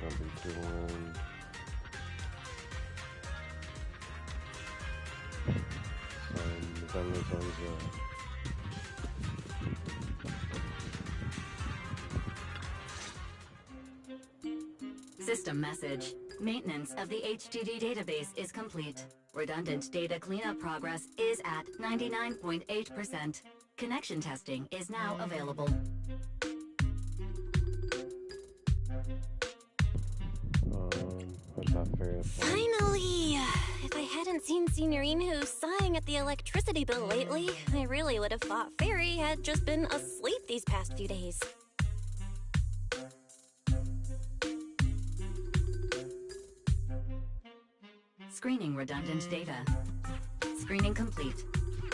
Can't be too long. Zenless on zero. System message. Maintenance of the HDD database is complete. Redundant data cleanup progress is at 99.8%. Connection testing is now available. Finally! If I hadn't seen Signorino sighing at the electricity bill lately, I really would have thought Fairy had just been asleep these past few days. Screening redundant data. Screening complete.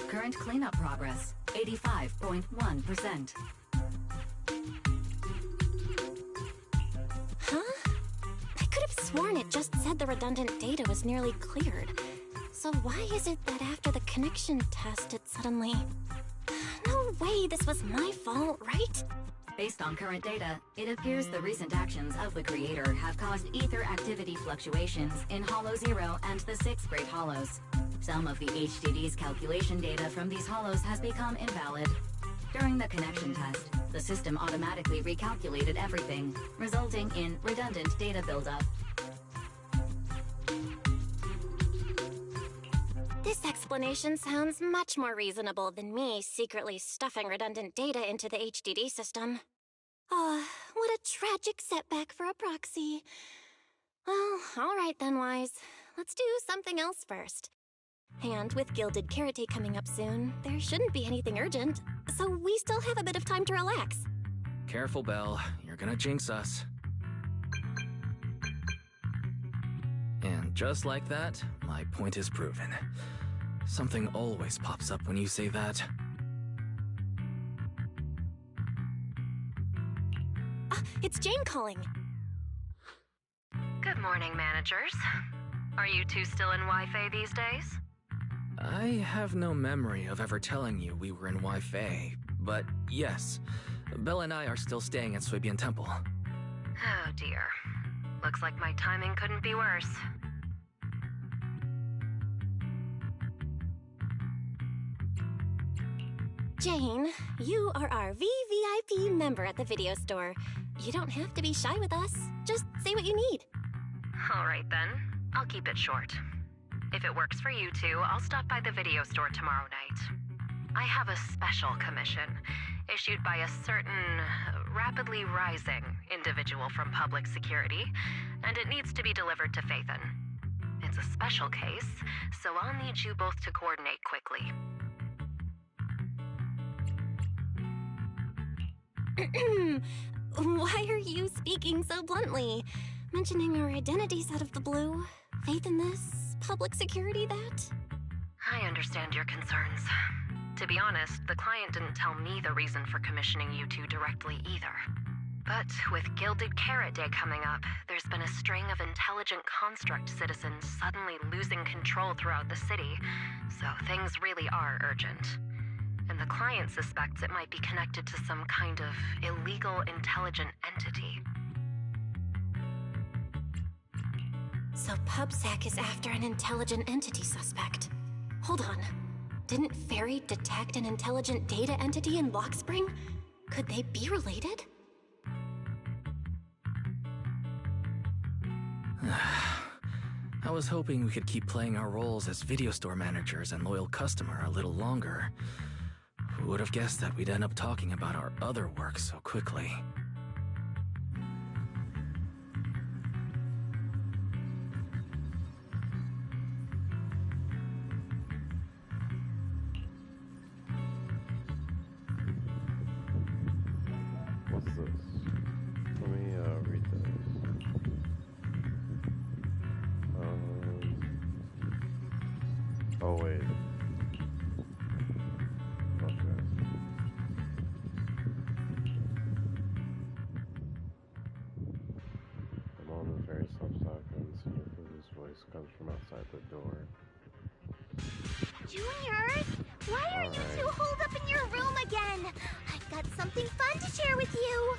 Current cleanup progress, 85.1%. Huh? I could have sworn it just said the redundant data was nearly cleared. So why is it that after the connection test it suddenly... No way this was my fault, right? Based on current data, it appears the recent actions of the creator have caused ether activity fluctuations in Hollow 0 and the 6th grade hollows. Some of the HDD's calculation data from these hollows has become invalid. During the connection test, the system automatically recalculated everything, resulting in redundant data buildup. This explanation sounds much more reasonable than me secretly stuffing redundant data into the HDD system. Oh, what a tragic setback for a proxy. Well, alright then, Wise. Let's do something else first. And with Gilded Carrot Day coming up soon, there shouldn't be anything urgent, so we still have a bit of time to relax. Careful, Belle. You're gonna jinx us. And just like that, my point is proven. Something always pops up when you say that. It's Jane calling. Good morning, managers. Are you two still in Wi-Fi these days? I have no memory of ever telling you we were in Wi-Fi, but yes, Belle and I are still staying at Suibian Temple. Oh dear. Looks like my timing couldn't be worse. Jane, you are our VVIP member at the video store. You don't have to be shy with us. Just say what you need. All right then. I'll keep it short. If it works for you two, I'll stop by the video store tomorrow night. I have a special commission issued by a certain rapidly rising individual from public security, and it needs to be delivered to Phaethon. It's a special case, so I'll need you both to coordinate quickly. Why are you speaking so bluntly? Mentioning our identities out of the blue. Faith in this, public security that? I understand your concerns. To be honest, the client didn't tell me the reason for commissioning you two directly either. But with Gilded Carrot Day coming up, there's been a string of intelligent construct citizens suddenly losing control throughout the city, so things really are urgent. And the client suspects it might be connected to some kind of illegal intelligent entity. So PubSec is after an intelligent entity suspect. Hold on. Didn't Fairy detect an intelligent data entity in Lockspring? Could they be related? I was hoping we could keep playing our roles as video store managers and loyal customer a little longer. Who would have guessed that we'd end up talking about our other work so quickly? What's this? Let me read this. Oh wait. Okay. I'm on the very self-talking, Senior Fugu's voice comes from outside the door. Junior, why are you two holed up in your room again? I've got something fun to share with you.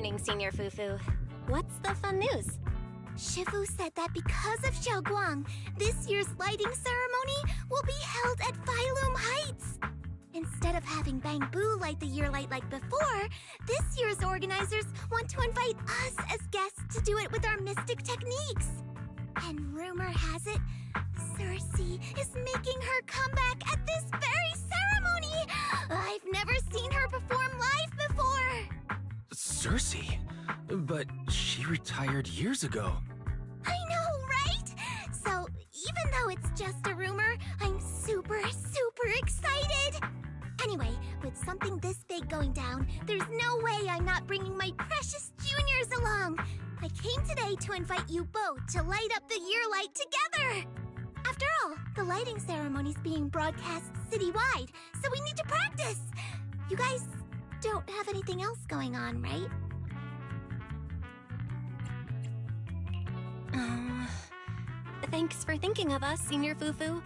morning, Senior Fufu. What's the fun news? Shifu said that because of Xiaoguang, this year's lighting ceremony will be held at Phylum Heights. Instead of having Bang Boo light the year light like before, this year's organizers want to invite us as guests to do it with our mystic techniques. And rumor has it, Cersei is making her comeback at this very ceremony! I've never seen her perform live before! Cersei? But she retired years ago. I know, right? So, even though it's just a rumor, I'm super excited! Anyway, with something this big going down, there's no way I'm not bringing my precious juniors along! I came today to invite you both to light up the year light together! After all, the lighting ceremony's being broadcast citywide, so we need to practice! You guys don't have anything else going on, right? Thanks for thinking of us, Senior Fufu.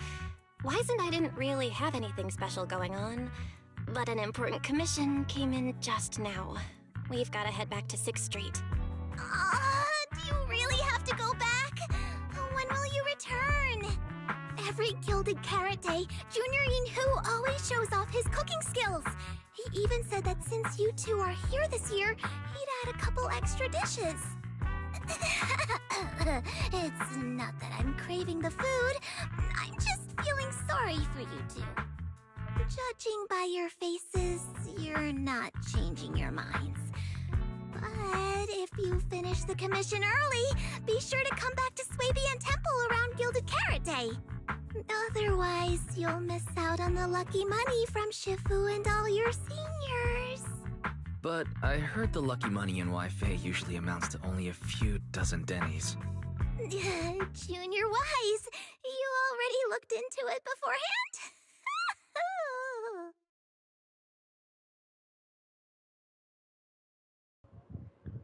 Wise and I didn't really have anything special going on, but an important commission came in just now. We've got to head back to 6th Street. Do you really have to go back? When will you return? Every Gilded Carrot Day, Junior Yinhu always shows off his cooking skills. He even said that since you two are here this year, he'd add a couple extra dishes. It's not that I'm craving the food. I'm just feeling sorry for you two. Judging by your faces, you're not changing your minds. But if you finish the commission early, be sure to come back to Swabian Temple around Gilded Carrot Day. Otherwise, you'll miss out on the lucky money from Shifu and all your seniors. But I heard the lucky money in Wi-Fi usually amounts to only a few dozen Denny's. Junior Wise, you already looked into it beforehand?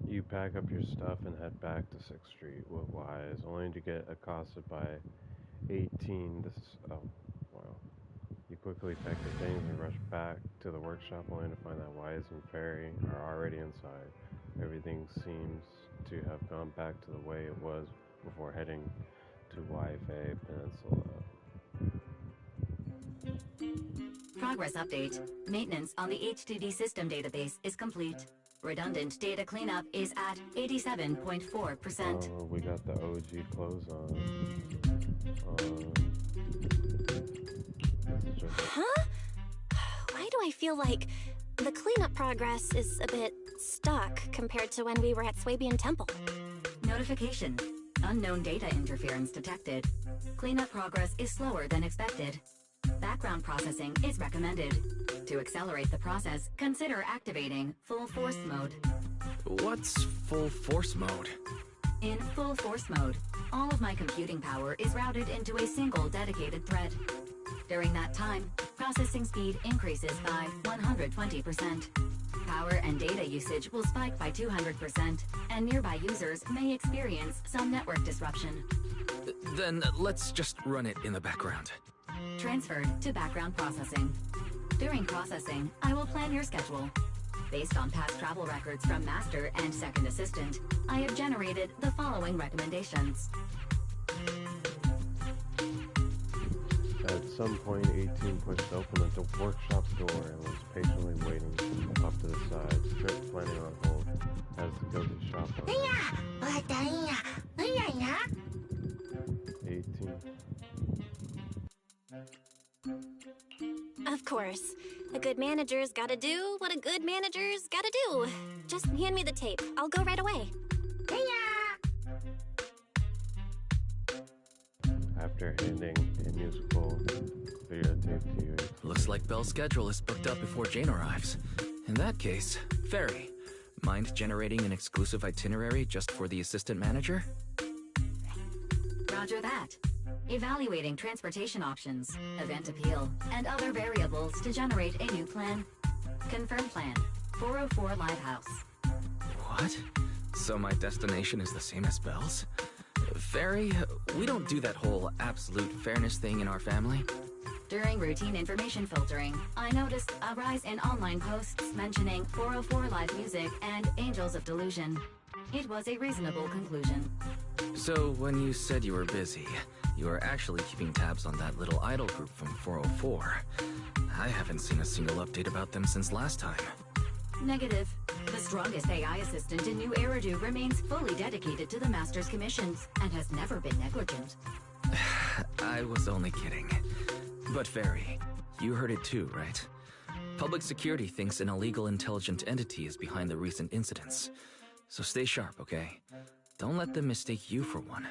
You pack up your stuff and head back to 6th Street with Wise, only to get accosted by 18. Oh, wow. You quickly pack your things and rush back to the workshop, only to find that Wise and Fairy are already inside. Everything seems to have gone back to the way it was before heading to Wi-Fi Peninsula. Progress update. Maintenance on the HDD system database is complete. Redundant data cleanup is at 87.4%. We got the OG clothes on. Huh? Why do I feel like the cleanup progress is a bit stuck compared to when we were at Swabian Temple? Notification. Unknown data interference detected. Cleanup progress is slower than expected. Background processing is recommended. To accelerate the process, consider activating full force mode. What's full force mode? In full force mode, all of my computing power is routed into a single dedicated thread. During that time, processing speed increases by 120%. Power and data usage will spike by 200%, and nearby users may experience some network disruption. Then let's just run it in the background. Transferred to background processing. During processing, I will plan your schedule. Based on past travel records from Master and Second Assistant, I have generated the following recommendations. At some point, 18 pushed open the workshop's door and was patiently waiting off to the side, stripped planning on hold, as the go-to shop on 18. Of course. A good manager's gotta do what a good manager's gotta do. Just hand me the tape. I'll go right away. After handing a musical videotape to you, Looks like Belle's schedule is booked up before Jane arrives. In that case, Fairy, mind generating an exclusive itinerary just for the assistant manager? Roger that. Evaluating transportation options, event appeal, and other variables to generate a new plan. Confirm plan. 404 Lighthouse. What? So my destination is the same as Belle's? Fairy, we don't do that whole absolute fairness thing in our family. During routine information filtering, I noticed a rise in online posts mentioning 404 live music and Angels of Delusion. It was a reasonable conclusion. So, when you said you were busy, you were actually keeping tabs on that little idol group from 404. I haven't seen a single update about them since last time. Negative. The strongest AI assistant in New Eridu remains fully dedicated to the Master's commissions and has never been negligent. I was only kidding. But Fairy, you heard it too, right? Public security thinks an illegal intelligent entity is behind the recent incidents. So stay sharp, okay? Don't let them mistake you for one.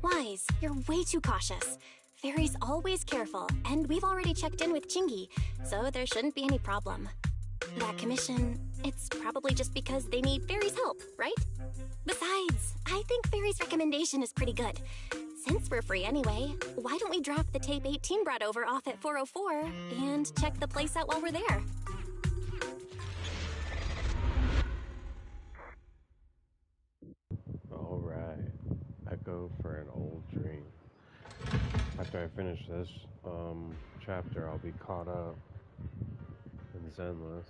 Wise, you're way too cautious. Fairy's always careful, and we've already checked in with Chingy, so there shouldn't be any problem. That commission, it's probably just because they need Fairy's help, right? Besides, I think Fairy's recommendation is pretty good. Since we're free anyway, why don't we drop the tape 18 brought over off at 404 and check the place out while we're there? Alright. Echo for an old dream. After I finish this chapter, I'll be caught up in Zenless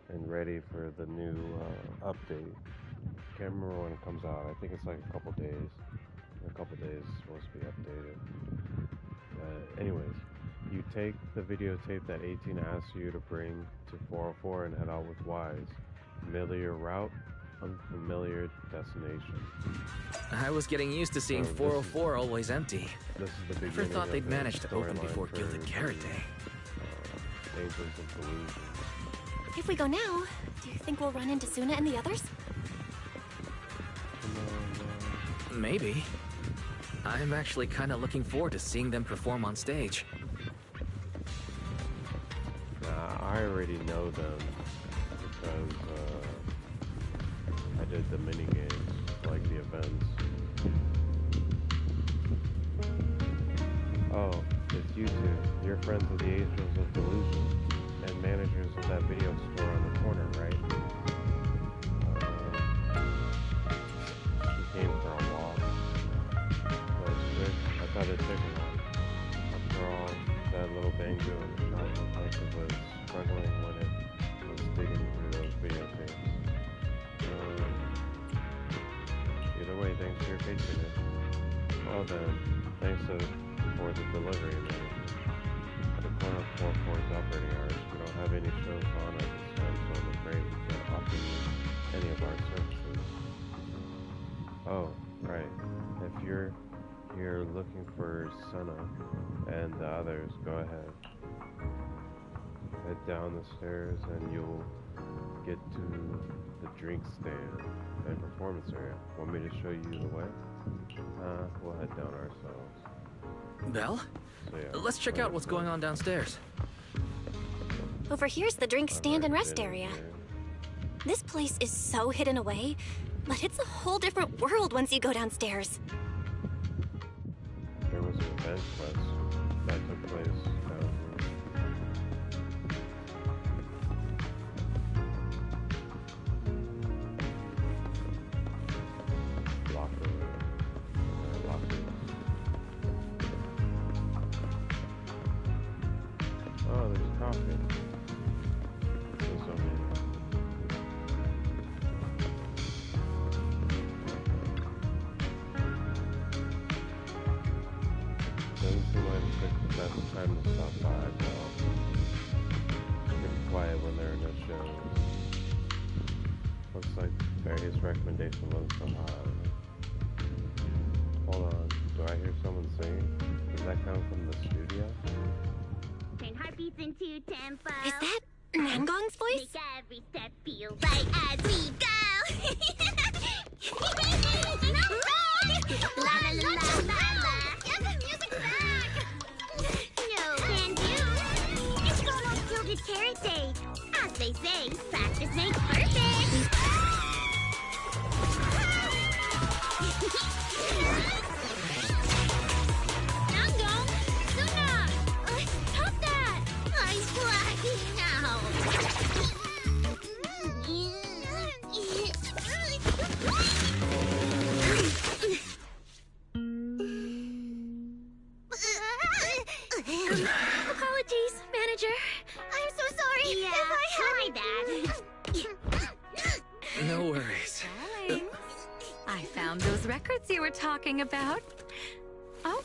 and ready for the new update. Can't remember when it comes out. I think it's like a couple days. In a couple days it's supposed to be updated. Anyways, you take the videotape that 18 asks you to bring to 404 and head out with Wise. Familiar route, unfamiliar destination. I was getting used to seeing So 404 always empty. This is the beginning. Never thought they'd of the manage to open storyline before for Gilded Carrot Day. Angels of Delusion. If we go now, do you think we'll run into Suna and the others? Maybe. I'm actually kind of looking forward to seeing them perform on stage. I already know them because I did the mini games, like the events. Oh, it's you two. You're friends of the Angels of Delusion and managers of that video store on the corner, right? She came for a walk. That was quick. I thought it'd take a while. After all, that little banjo in the shop looked like it was struggling when it was digging through those videotapes. Either way, thanks for your patronage. Well then, thanks for the delivery manager. The corner of 4-4's operating hours. We don't have any shows on at this time, so I'm afraid we can't offer you any of our services. Oh, right. If you're here looking for Suna and the others, go ahead. Head down the stairs and you'll get to the drink stand and performance area. Want me to show you the way? We'll head down ourselves. Belle? So, yeah, Let's check out what's going on downstairs. Over here's the drink stand and rest area. Here. This place is so hidden away, but it's a whole different world once you go downstairs. There was an event quest that took place down here. Locker room. Lockers. Oh, there's coffee. There's over here. Doesn't seem like it's the best time to stop by, though. It's pretty quiet when they're in the shows. Looks like various recommendations on some Hold on, do I hear someone singing? Does that come from the studio? Turn heartbeats into tempo. Is that Nangong's voice? Make every step feel right as we go. La la la la la. Get the music back. No can do. It's almost Gilded Carrot Day. As they say, practice makes perfect. Nangong, Suna, stop that! I'm blacking out. tickets you were talking about. Oh.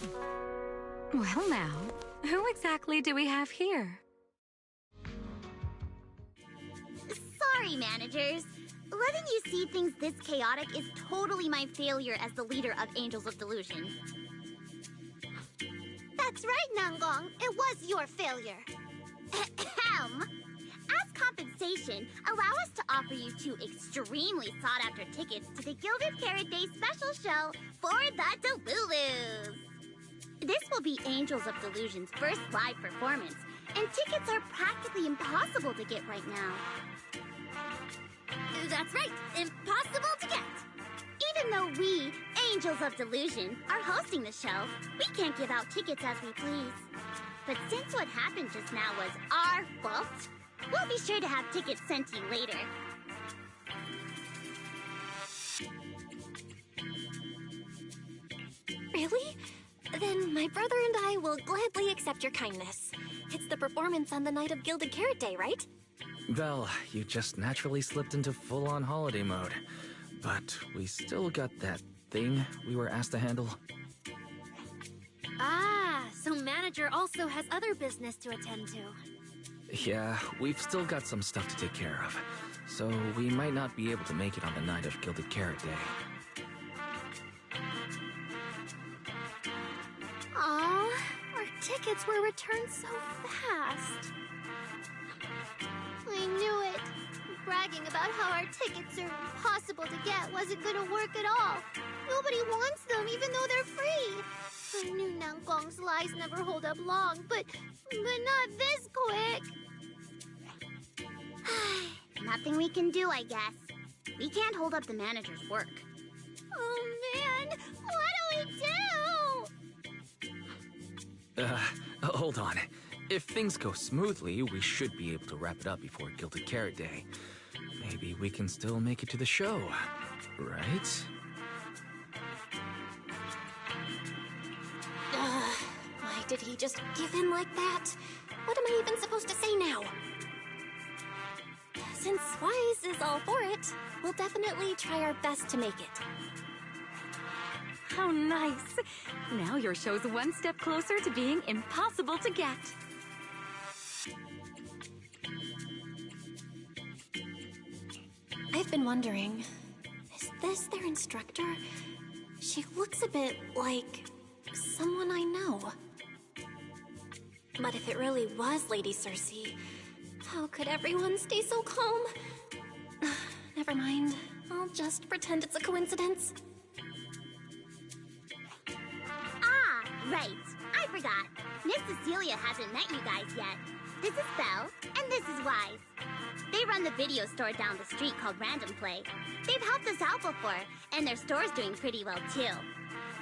Well now, who exactly do we have here? Sorry, managers. Letting you see things this chaotic is totally my failure as the leader of Angels of Delusion. That's right, Nangong. It was your failure. Ahem. As compensation, allow us to offer you 2 extremely sought-after tickets to the Gilded Carrot Day special show for the Delulus. This will be Angels of Delusion's first live performance, and tickets are practically impossible to get right now. That's right, impossible to get. Even though we, Angels of Delusion, are hosting the show, we can't give out tickets as we please. But since what happened just now was our fault, we'll be sure to have tickets sent to you later. Really? Then my brother and I will gladly accept your kindness. It's the performance on the night of Gilded Carrot Day, right? Vel, you just naturally slipped into full-on holiday mode. But we still got that thing we were asked to handle. Ah, so manager also has other business to attend to. Yeah, we've still got some stuff to take care of. So we might not be able to make it on the night of Gilded Carrot Day. Aw, our tickets were returned so fast. I knew it. Bragging about how our tickets are impossible to get wasn't gonna work at all. Nobody wants them, even though they're free. I knew Nangong's lies never hold up long, but not this quick. Nothing we can do, I guess. We can't hold up the manager's work. Oh man, what do we do? Hold on. If things go smoothly, we should be able to wrap it up before Gilded Carrot Day. Maybe we can still make it to the show, right? Why did he just give in like that? What am I even supposed to say now? Since Wise is all for it, we'll definitely try our best to make it. How nice. Now your show's one step closer to being impossible to get. I've been wondering, is this their instructor? She looks a bit like someone I know. But if it really was Lady Cersei, how could everyone stay so calm? Never mind. I'll just pretend it's a coincidence. Ah, right. I forgot. Miss Cecilia hasn't met you guys yet. This is Belle, and this is Wise. They run the video store down the street called Random Play. They've helped us out before, and their store's doing pretty well too.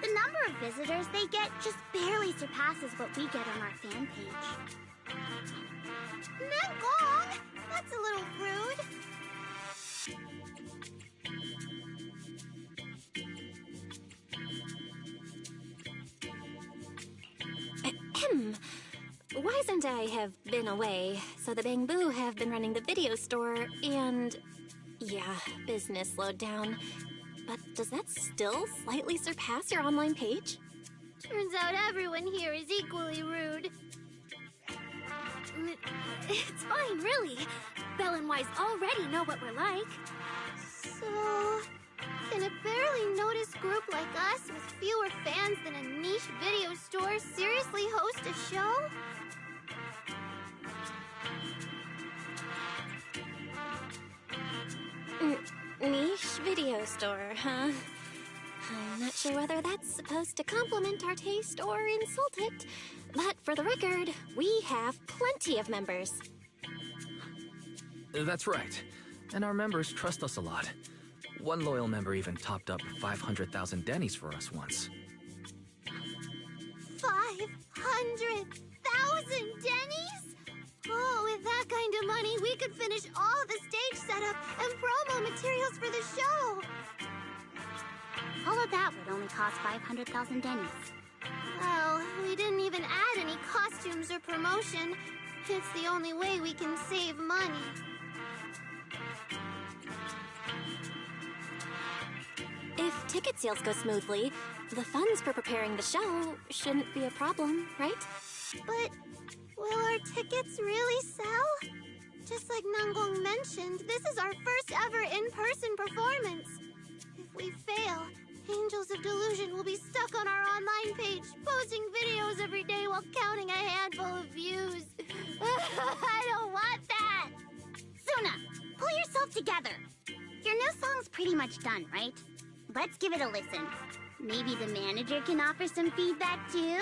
The number of visitors they get just barely surpasses what we get on our fan page. Nangong! That's a little rude. Ahem. Wise and I have been away, so the Bamboo have been running the video store, and yeah, business slowed down. But does that still slightly surpass your online page? Turns out everyone here is equally rude. It's fine, really. Belle and Wise already know what we're like. So, can a barely noticed group like us with fewer fans than a niche video store seriously host a show? Niche video store, huh? I'm not sure whether that's supposed to compliment our taste or insult it, but for the record, we have plenty of members. That's right. And our members trust us a lot. One loyal member even topped up 500,000 Dennies for us once. 500,000 Dennies? Oh, with that kind of money, we could finish all of the stage setup and promo materials for the show. All of that would only cost 500,000 Dennies. Well, we didn't even add any costumes or promotion. It's the only way we can save money. If ticket sales go smoothly, the funds for preparing the show shouldn't be a problem, right? But will our tickets really sell? Just like Nangong mentioned, this is our first ever in-person performance. If we fail, Angels of Delusion will be stuck on our online page, posting videos every day while counting a handful of views. I don't want that! Suna, pull yourself together. Your new song's pretty much done, right? Let's give it a listen. Maybe the manager can offer some feedback too?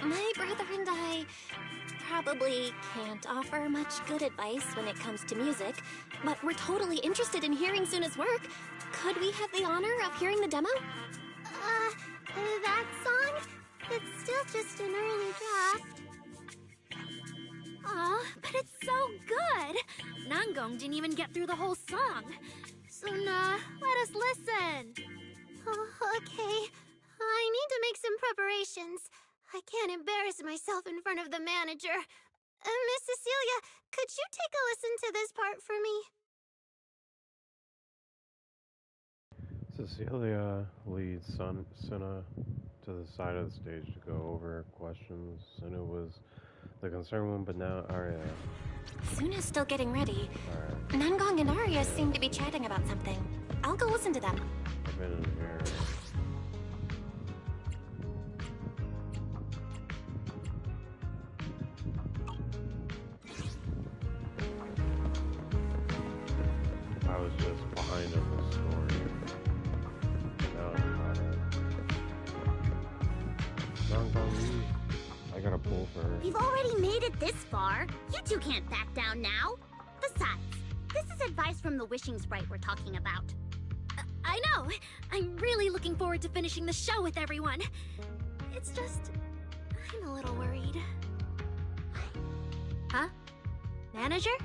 My brother and I probably can't offer much good advice when it comes to music, but we're totally interested in hearing Suna's work. Could we have the honor of hearing the demo? That song? It's still just an early draft. Aw, but it's so good! Nangong didn't even get through the whole song. Suna, let us listen. Oh, okay. I need to make some preparations. I can't embarrass myself in front of the manager. Miss Cecilia, could you take a listen to this part for me? Cecilia leads Suna to the side of the stage to go over questions. Suna was the concerned one, but now Arya. Suna's still getting ready. Alright, Nangong and Arya seem to be chatting about something. I'll go listen to them. I've been in here. I was just behind in the story. Now I'm caught up. Nangong, I got a pull for her. We've already made it this far. You two can't back down now. Besides, this is advice from the wishing sprite we're talking about. I know! I'm really looking forward to finishing the show with everyone. It's just... I'm a little worried. Huh? Manager?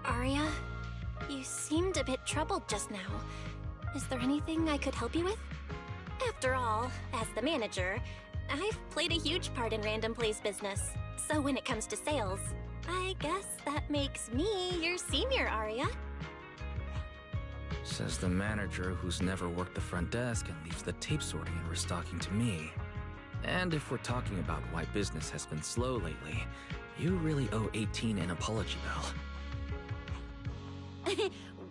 Arya, you seemed a bit troubled just now. Is there anything I could help you with? After all, as the manager, I've played a huge part in Random Play's business. So when it comes to sales, I guess that makes me your senior, Arya. Says the manager who's never worked the front desk and leaves the tape sorting and restocking to me. And if we're talking about why business has been slow lately, you really owe 18 an apology, Belle.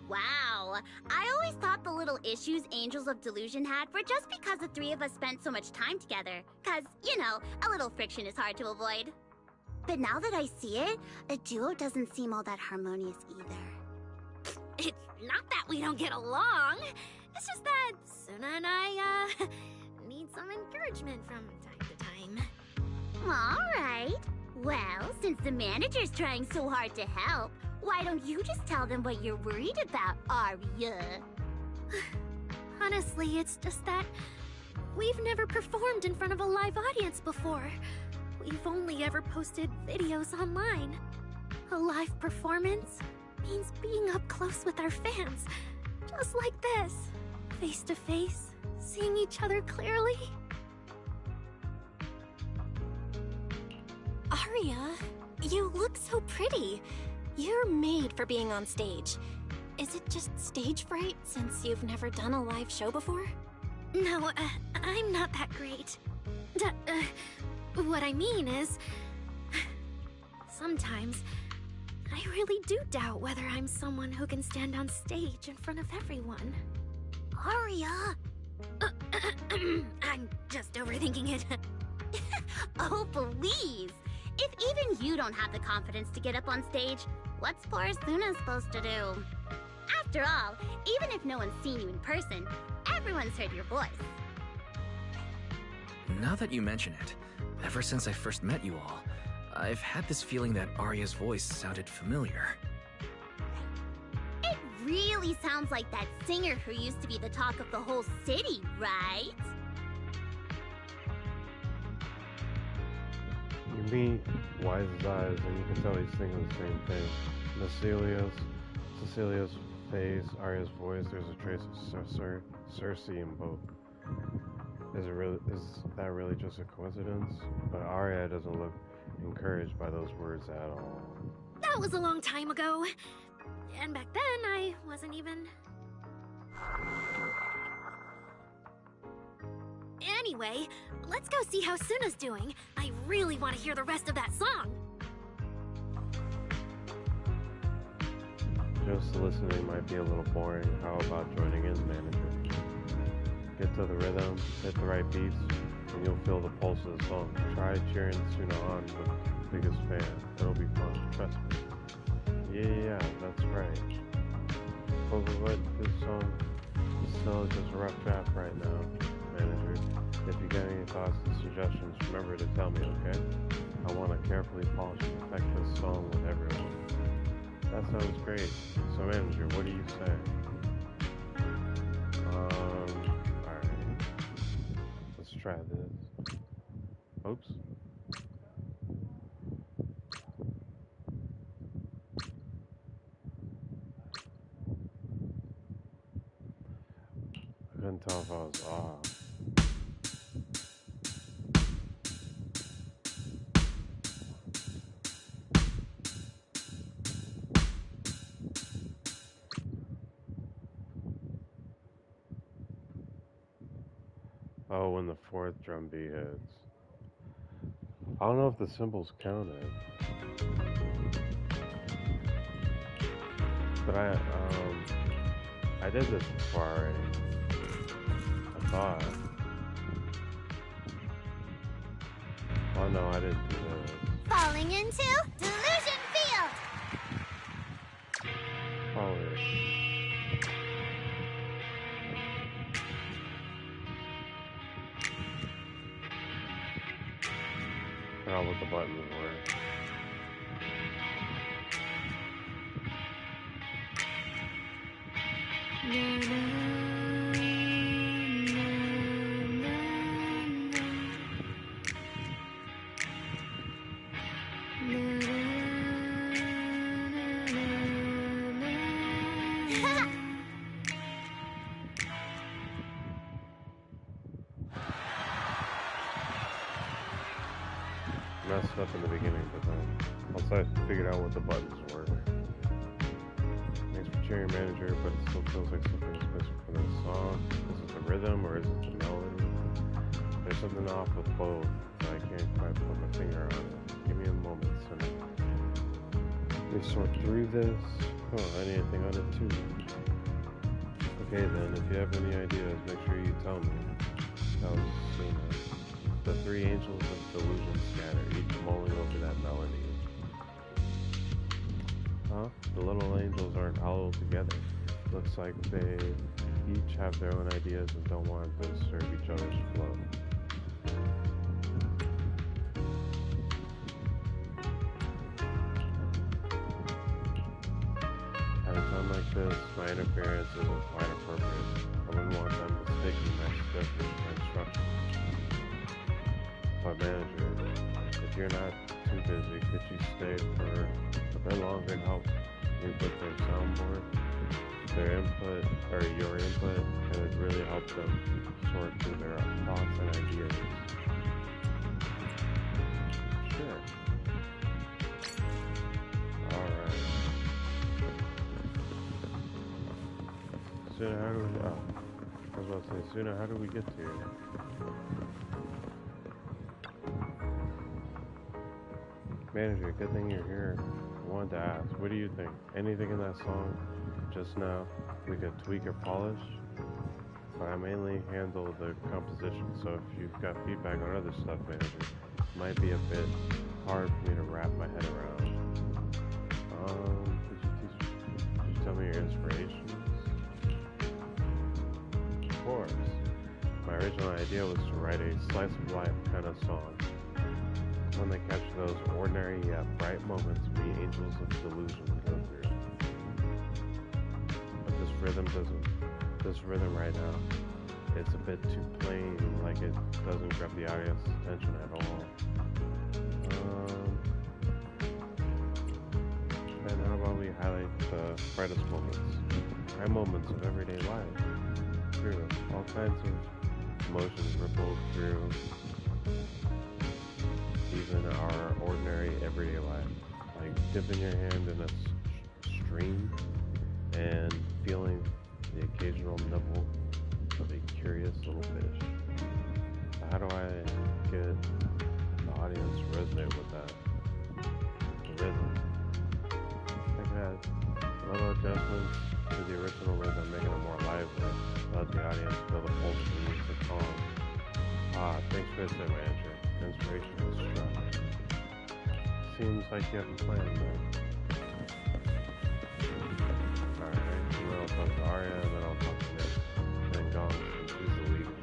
Wow. I always thought the little issues Angels of Delusion had were just because the three of us spent so much time together. Cause, you know, a little friction is hard to avoid. But now that I see it, a duo doesn't seem all that harmonious either. It's not that we don't get along. It's just that Suna and I, need some encouragement from time to time. Alright. Well, since the manager's trying so hard to help, why don't you just tell them what you're worried about, Arya? Honestly, it's just that we've never performed in front of a live audience before. We've only ever posted videos online. A live performance means being up close with our fans, just like this, face to face, seeing each other clearly. Arya, you look so pretty. You're made for being on stage. Is it just stage fright since you've never done a live show before? No, I'm not that great. What I mean is, sometimes I really do doubt whether I'm someone who can stand on stage in front of everyone. Arya! I'm just overthinking it. Oh, please! If even you don't have the confidence to get up on stage, what's poor Suna supposed to do? After all, even if no one's seen you in person, everyone's heard your voice. Now that you mention it, ever since I first met you all, I've had this feeling that Arya's voice sounded familiar. It really sounds like that singer who used to be the talk of the whole city, right? You meet Wise's eyes, and you can tell he's thinking the same thing. Cecilia's face, Arya's voice, there's a trace of Cersei in both. Is that really just a coincidence? But Arya doesn't look encouraged by those words at all. That was a long time ago. And back then, I wasn't even... Anyway, let's go see how Suna's doing. I really want to hear the rest of that song. Just listening might be a little boring. How about joining in, manager? Get to the rhythm, hit the right beats, and you'll feel the pulse of the song. Try cheering Suna on with the biggest fan. It'll be fun, trust me. Yeah, that's right. But this song is still just a rough draft right now, manager. If you got any thoughts and suggestions, remember to tell me, okay? I want to carefully polish and perfect this song with everyone. That sounds great. So manager, what do you say? Alright. Let's try this. Oops. I couldn't tell if I was off. Oh, when the fourth drum beat hits. I don't know if the cymbals counted. But I did this before already. I thought. Oh no, I didn't do this. Falling into Delusion Field! Probably. I forgot what the buttons were. Messed up in the beginning, but then once I figured out what the buttons were. Thanks for cheering, manager, but it still feels like something is missing from this song. Is it the rhythm or is it the melody? There's something off with both, but I can't quite put my finger on it. Give me a moment, Suna. Let me sort through this. Oh, anything on it too. Okay then, if you have any ideas, make sure you tell me. That was Suna. The three angels of delusion scatter, each mulling over that melody. Huh? The little angels aren't all together. Looks like they each have their own ideas and don't want to disturb each other's flow. At a time like this, my interference isn't quite appropriate. I wouldn't want them mistaking my suggestions for instructions. But manager, if you're not too busy, could you stay for a bit longer and help me with their soundboard? Their input, or your input, it would really help them sort through their thoughts and ideas. Sure. Alright. Suna, how do we, I was about to say, Suna, how do we get to you? Manager, good thing you're here. I wanted to ask, what do you think? Anything in that song just now we could tweak or polish? But I mainly handle the composition, so if you've got feedback on other stuff, manager, it might be a bit hard for me to wrap my head around. Could you tell me your inspirations? Of course. My original idea was to write a slice of life kind of song. When they catch those ordinary yet bright moments we angels of delusion go through. But this rhythm right now, it's a bit too plain, like it doesn't grab the audience's attention at all. Then how about we highlight the brightest moments, bright moments of everyday life. True, all kinds of emotions ripple through even our ordinary dipping your hand in a stream and feeling the occasional nibble of a curious little fish. How do I get the audience to resonate with that? The rhythm. I can add little adjustments to the original rhythm, making it more lively. Let the audience feel the pulse beneath the song. Thanks for the tip, manager. Inspiration is struck. Seems like you have a plan, man. Alright, and then I'll talk to Arya, and then I'll talk to Nick. And then Gong, since he's the leader.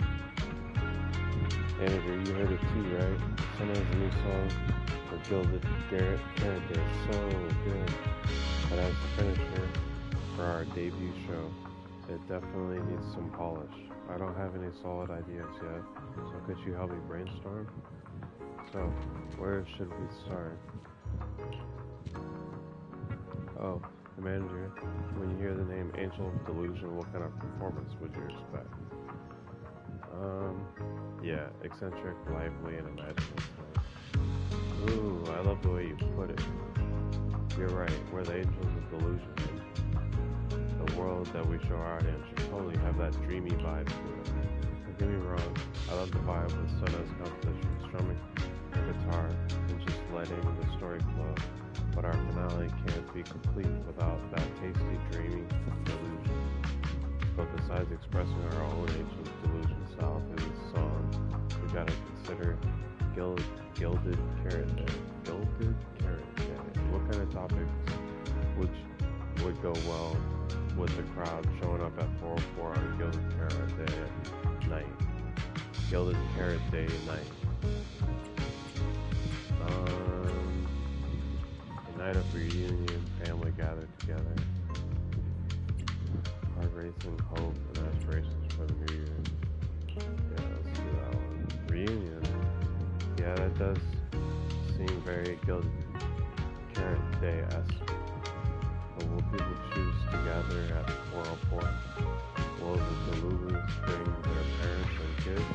Manager, you heard it too, right? Senna's new song for Gilded Garrett character is so good. But as the finisher for our debut show, it definitely needs some polish. I don't have any solid ideas yet, so could you help me brainstorm? So, where should we start? Oh, the manager, when you hear the name Angel of Delusion, what kind of performance would you expect? Yeah, eccentric, lively, and imaginative. Ooh, I love the way you put it. You're right, we're the Angels of Delusion. The world that we show our audience should totally have that dreamy vibe to it. Don't get me wrong, I love the vibe with Senna's composition, strumming her guitar and just letting the story flow. But our finale can't be complete without that tasty, dreamy delusion. But besides expressing our own Angels of Delusion style through this song, we gotta consider Gilded Carrot Day. Gilded Carrot Day. What kind of topics would go well with the crowd showing up at 404 on Gilded Carrot Day night? Gilded Carrot Day night. A night of reunion, family gathered together. Heart racing, hope, and aspirations for the new year. Yeah, let's do that one. Reunion. Yeah, that does seem very Gilded Carrot Day-esque. But will people choose to gather at 404? Will the Delulus bring their parents and kids?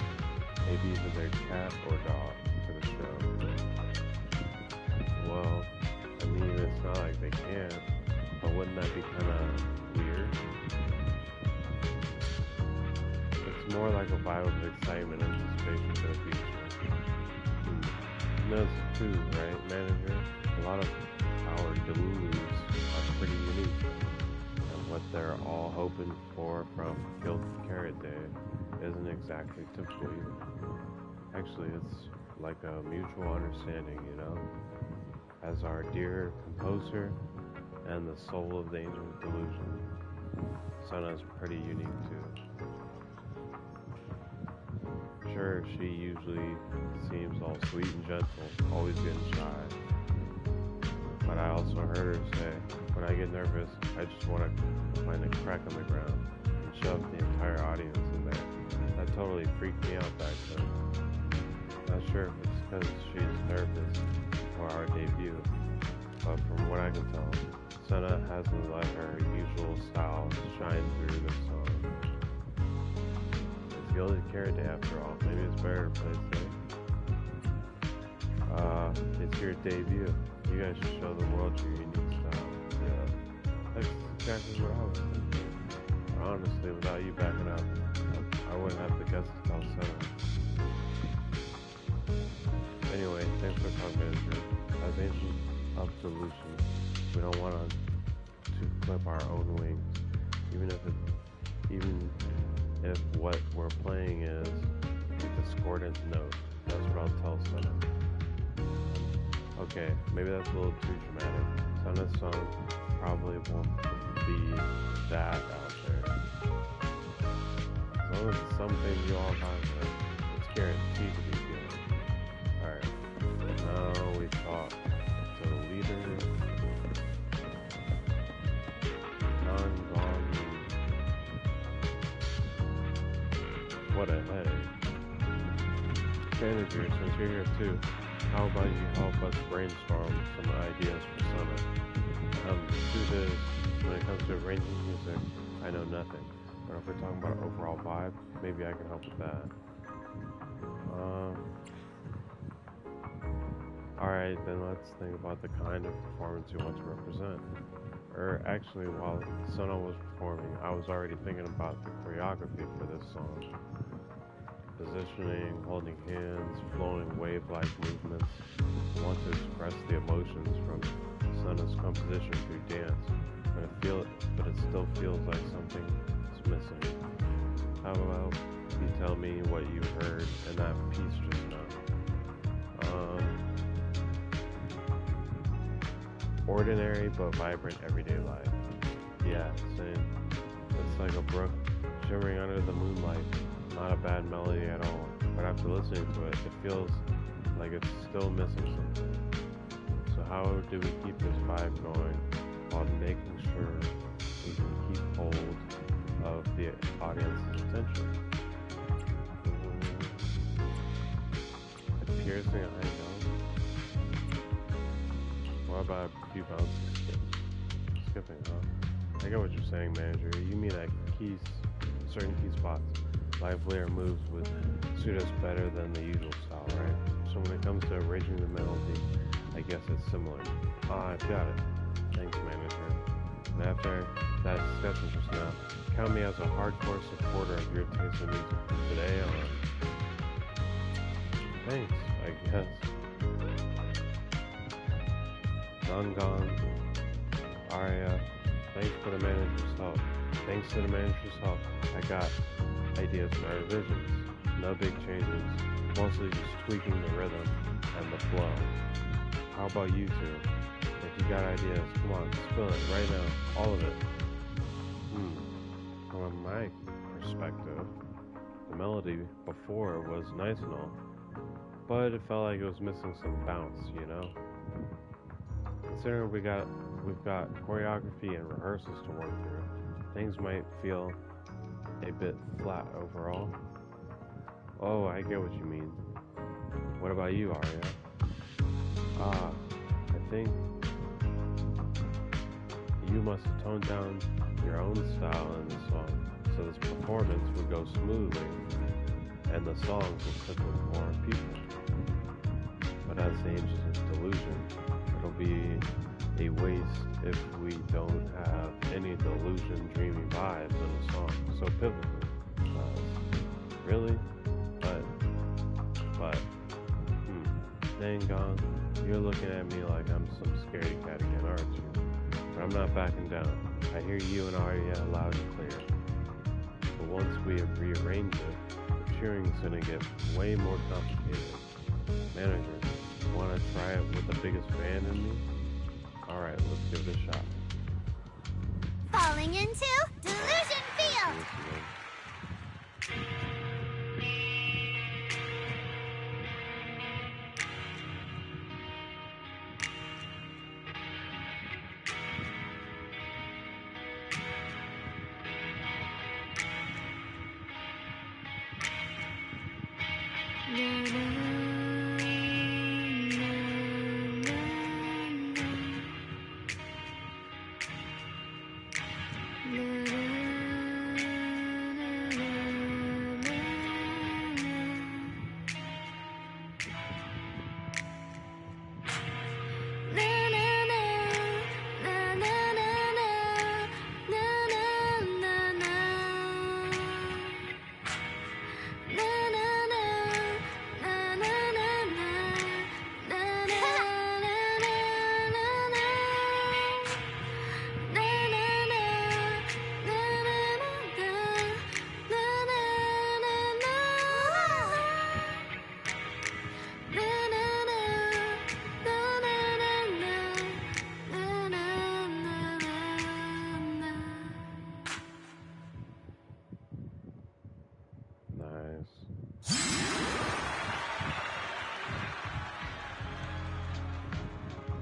Maybe even their cat or dog to the show? Well, I mean, it's not like they can't, but wouldn't that be kind of weird? It's more like a vibe of excitement and anticipation for the future. Those too, right, manager? A lot of our Delulus are pretty unique, and what they're all hoping for from Gilded Carrot Day isn't exactly typical either. Actually, it's like a mutual understanding, you know? As our dear composer and the soul of the Angel of Delusion, Senna's pretty unique too. Sure, she usually seems all sweet and gentle, always getting shy. But I also heard her say, when I get nervous, I just want to find a crack in the ground and shove the entire audience in there. That totally freaked me out back then. Not sure if it's because she's nervous for our debut, but from what I can tell, Senna hasn't let her usual style shine through this song. It's Gilded Carrot Day after all. Maybe it's better to play it safe. It's your debut. You guys should show the world your unique style. Yeah, that's exactly what I was thinking. Honestly, without you backing up, I wouldn't have the guts to tell Senna. Anyway, thanks for coming, manager. As Angels of Delusion, we don't want to clip our own wings, even if what we're playing is a discordant note. That's what I'll tell Senna. Okay, maybe that's a little too dramatic. Senna's song probably won't be that out there. As long as it's something you all vibe with, it's guaranteed to be good. Alright, now we talk to the leader, Non-Gong. What a headache. Manager, since you're here too, how about you help us brainstorm some ideas for Senna? Truth is, when it comes to arranging music, I know nothing. But if we're talking about an overall vibe, maybe I can help with that. Alright, then let's think about the kind of performance you want to represent. Or actually, while Sona was performing, I was already thinking about the choreography for this song. Positioning, holding hands, flowing wave-like movements. I want to express the emotions from Sona's composition through dance, but it still feels like something is missing. How about you tell me what you heard in that piece just now? Ordinary but vibrant everyday life. Yeah, same. It's like a brook shimmering under the moonlight. Not a bad melody at all, but after listening to it, it feels like it's still missing something. So how do we keep this vibe going while making sure we can keep hold of the audience's attention? The piercing I know. What about a few bouncy skips? Skipping, huh? I get what you're saying, manager. You mean at certain key spots. Livelier moves would suit us better than the usual style, right? So when it comes to arranging the melody, I guess it's similar. I've got it. Thanks, manager. And after that discussion just now, count me as a hardcore supporter of your taste in music from today on. Thanks, I guess. Gone. Aria, thanks for the manager's help. Thanks to the manager's help, I got ideas for revisions. No big changes, mostly just tweaking the rhythm and the flow. How about you two? If you got ideas, come on, spill it right now, all of it. From my perspective, the melody before was nice and all, but it felt like it was missing some bounce, you know? Considering we've got choreography and rehearsals to work through, things might feel a bit flat overall. Oh, I get what you mean. What about you, Arya? I think you must have toned down your own style in the song, so this performance would go smoothly, and the songs will click with more people. But as the Angels of Delusion, it'll be a waste if we don't have any delusion, dreamy vibes in the song so pivotally. Really? But, dang gone, you're looking at me like I'm some scaredy cat again, aren't you? But I'm not backing down. I hear you and Arya loud and clear. But once we have rearranged it, the cheering's gonna get way more complicated. Manager, wanna try it with the biggest fan in me? Alright, let's give it a shot. Falling into Delusion Field!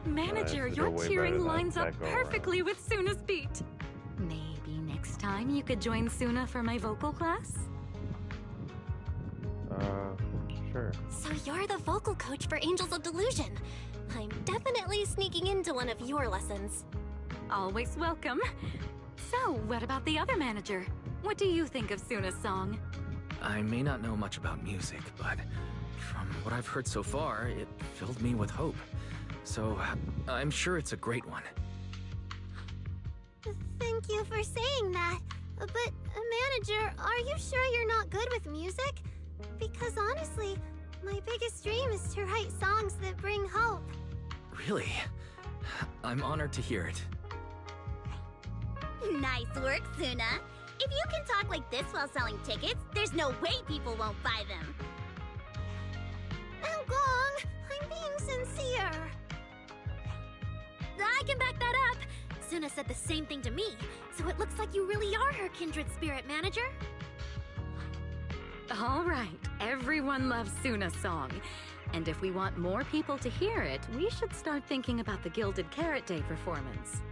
Manager, your cheering lines up perfectly with Suna's beat. Maybe next time you could join Suna for my vocal class? Sure. So you're the vocal coach for Angels of Delusion. I'm definitely sneaking into one of your lessons. Always welcome. So, what about the other manager? What do you think of Suna's song? I may not know much about music, but from what I've heard so far, it filled me with hope. So, I'm sure it's a great one. Thank you for saying that. But, manager, are you sure you're not good with music? Because honestly, my biggest dream is to write songs that bring hope. Really? I'm honored to hear it. Nice work, Suna. If you can talk like this while selling tickets, there's no way people won't buy them. Gong, I'm being sincere. I can back that up. Suna said the same thing to me, so it looks like you really are her kindred spirit, manager. All right, everyone loves Suna's song. And if we want more people to hear it, we should start thinking about the Gilded Carrot Day performance.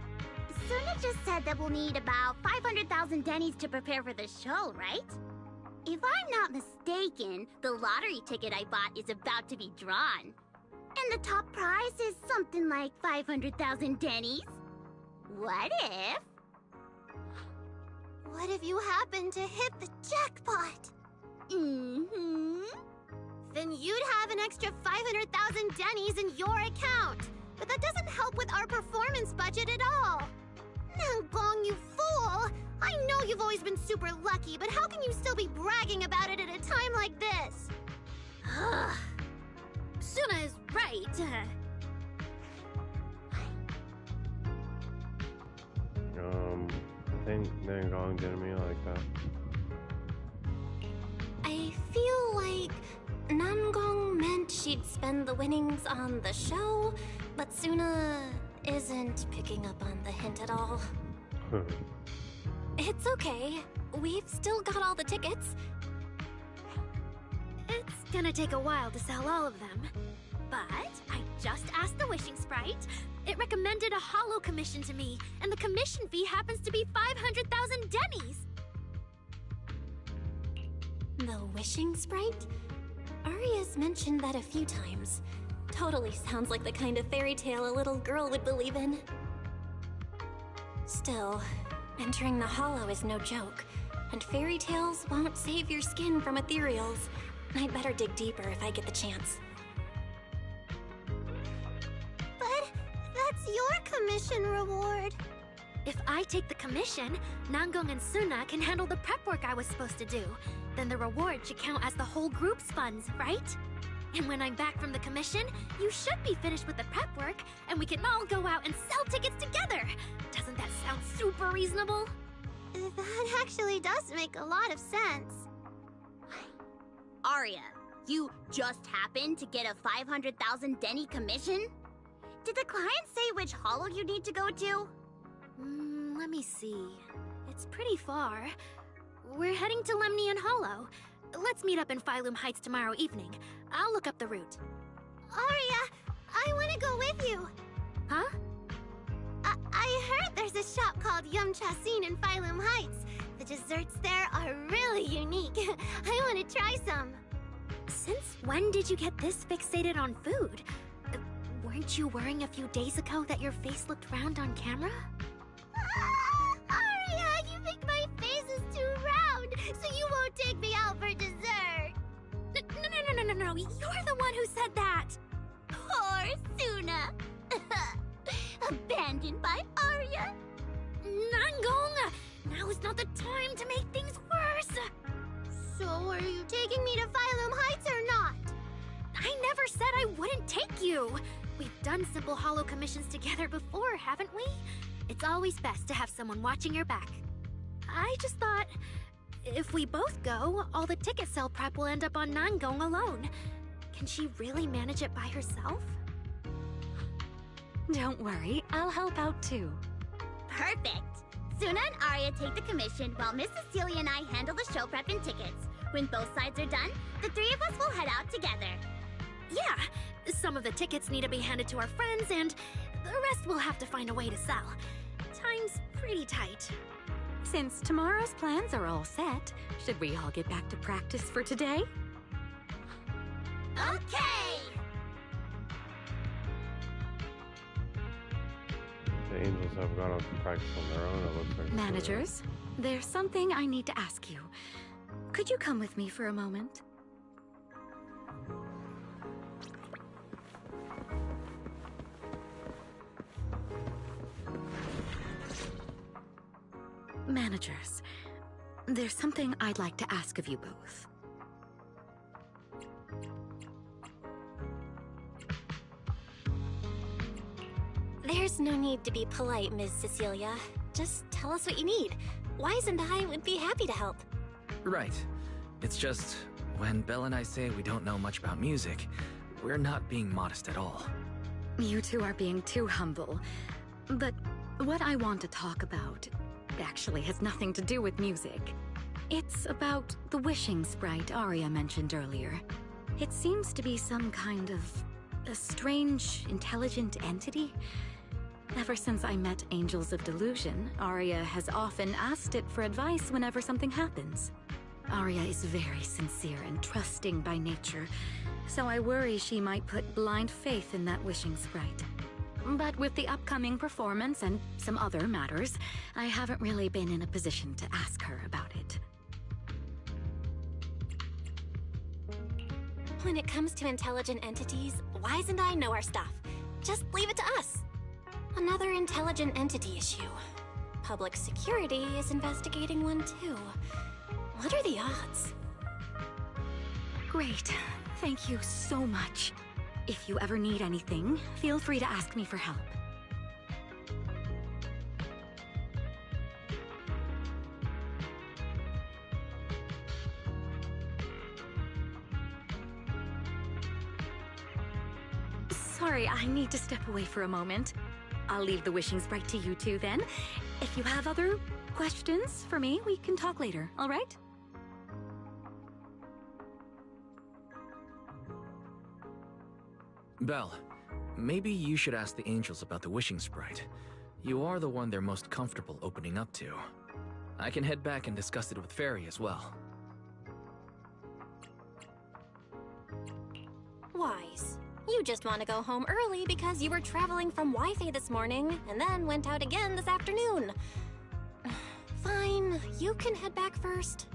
Suna just said that we'll need about 500,000 dennies to prepare for the show, right? If I'm not mistaken, the lottery ticket I bought is about to be drawn. And the top prize is something like 500,000 dennies. What if... What if you happen to hit the jackpot? Mm-hmm. Then you'd have an extra 500,000 dennies in your account. But that doesn't help with our performance budget at all. Now, Gong, you fool! I know you've always been super lucky, but how can you still be bragging about it at a time like this? Suna is right. I think Nangong didn't mean it like that. I feel like Nangong meant she'd spend the winnings on the show, but Suna isn't picking up on the hint at all. It's okay. We've still got all the tickets. It's gonna take a while to sell all of them. But I just asked the Wishing Sprite. It recommended a holo commission to me, and the commission fee happens to be 500,000 dennies. The Wishing Sprite? Aria's mentioned that a few times. Totally sounds like the kind of fairy tale a little girl would believe in. Still, entering the hollow is no joke, and fairy tales won't save your skin from ethereals. I'd better dig deeper if I get the chance. But that's your commission reward. If I take the commission, Nangong and Suna can handle the prep work I was supposed to do. Then the reward should count as the whole group's funds, right? And when I'm back from the commission, you should be finished with the prep work, and we can all go out and sell tickets together. Doesn't that sound super reasonable? That actually does make a lot of sense. Aria, you just happened to get a 500,000 denny commission? Did the client say which holo you need to go to? Let me see. It's pretty far. We're heading to Lemnian Hollow. Let's meet up in Phylum Heights tomorrow evening. I'll look up the route. Aria, I want to go with you. Huh? I heard there's a shop called Yum Chasin in Phylum Heights. The desserts there are really unique. I want to try some. Since when did you get this fixated on food? Weren't you worrying a few days ago that your face looked round on camera? Aria, you think my face is too round, so you won't take me out for dessert. No. You're the one who said that. Poor Suna. Abandoned by Aria. Nangong! Now is not the time to make things worse. So are you taking me to Phylum Heights or not? I never said I wouldn't take you. We've done simple holo commissions together before, haven't we? It's always best to have someone watching your back. I just thought, if we both go, all the ticket sale prep will end up on Nangong alone. Can she really manage it by herself? Don't worry, I'll help out too. Perfect. Suna and Aria take the commission while Miss Cecilia and I handle the show prep and tickets. When both sides are done, the three of us will head out together. Yeah, some of the tickets need to be handed to our friends, and the rest we'll have to find a way to sell. Time's pretty tight. Since tomorrow's plans are all set, should we all get back to practice for today? Okay! The angels have gone off to practice on their own, it looks like. Managers, there's something I need to ask you. Could you come with me for a moment? managers. There's something I'd like to ask of you both. There's no need to be polite, Ms. Cecilia. Just tell us what you need. Wise and I would be happy to help. Right. It's just, when Belle and I say we don't know much about music, we're not being modest at all. You two are being too humble. But what I want to talk about actually has nothing to do with music. It's about the wishing sprite Arya mentioned earlier. It seems to be some kind of a strange, intelligent entity. Ever since I met Angels of Delusion, Arya has often asked it for advice whenever something happens. Arya is very sincere and trusting by nature, so I worry she might put blind faith in that wishing sprite. But with the upcoming performance and some other matters, I haven't really been in a position to ask her about it. When it comes to intelligent entities, Wise and I know our stuff. Just leave it to us. Another intelligent entity issue. Public security is investigating one too. What are the odds? Great. Thank you so much. If you ever need anything, feel free to ask me for help. Sorry, I need to step away for a moment. I'll leave the wishing sprite to you two then. If you have other questions for me, we can talk later, all right? Belle, maybe you should ask the angels about the wishing sprite. You are the one they're most comfortable opening up to. I can head back and discuss it with Fairy as well. Wise. You just want to go home early because you were traveling from Wi-Fi this morning and then went out again this afternoon. Fine, you can head back first.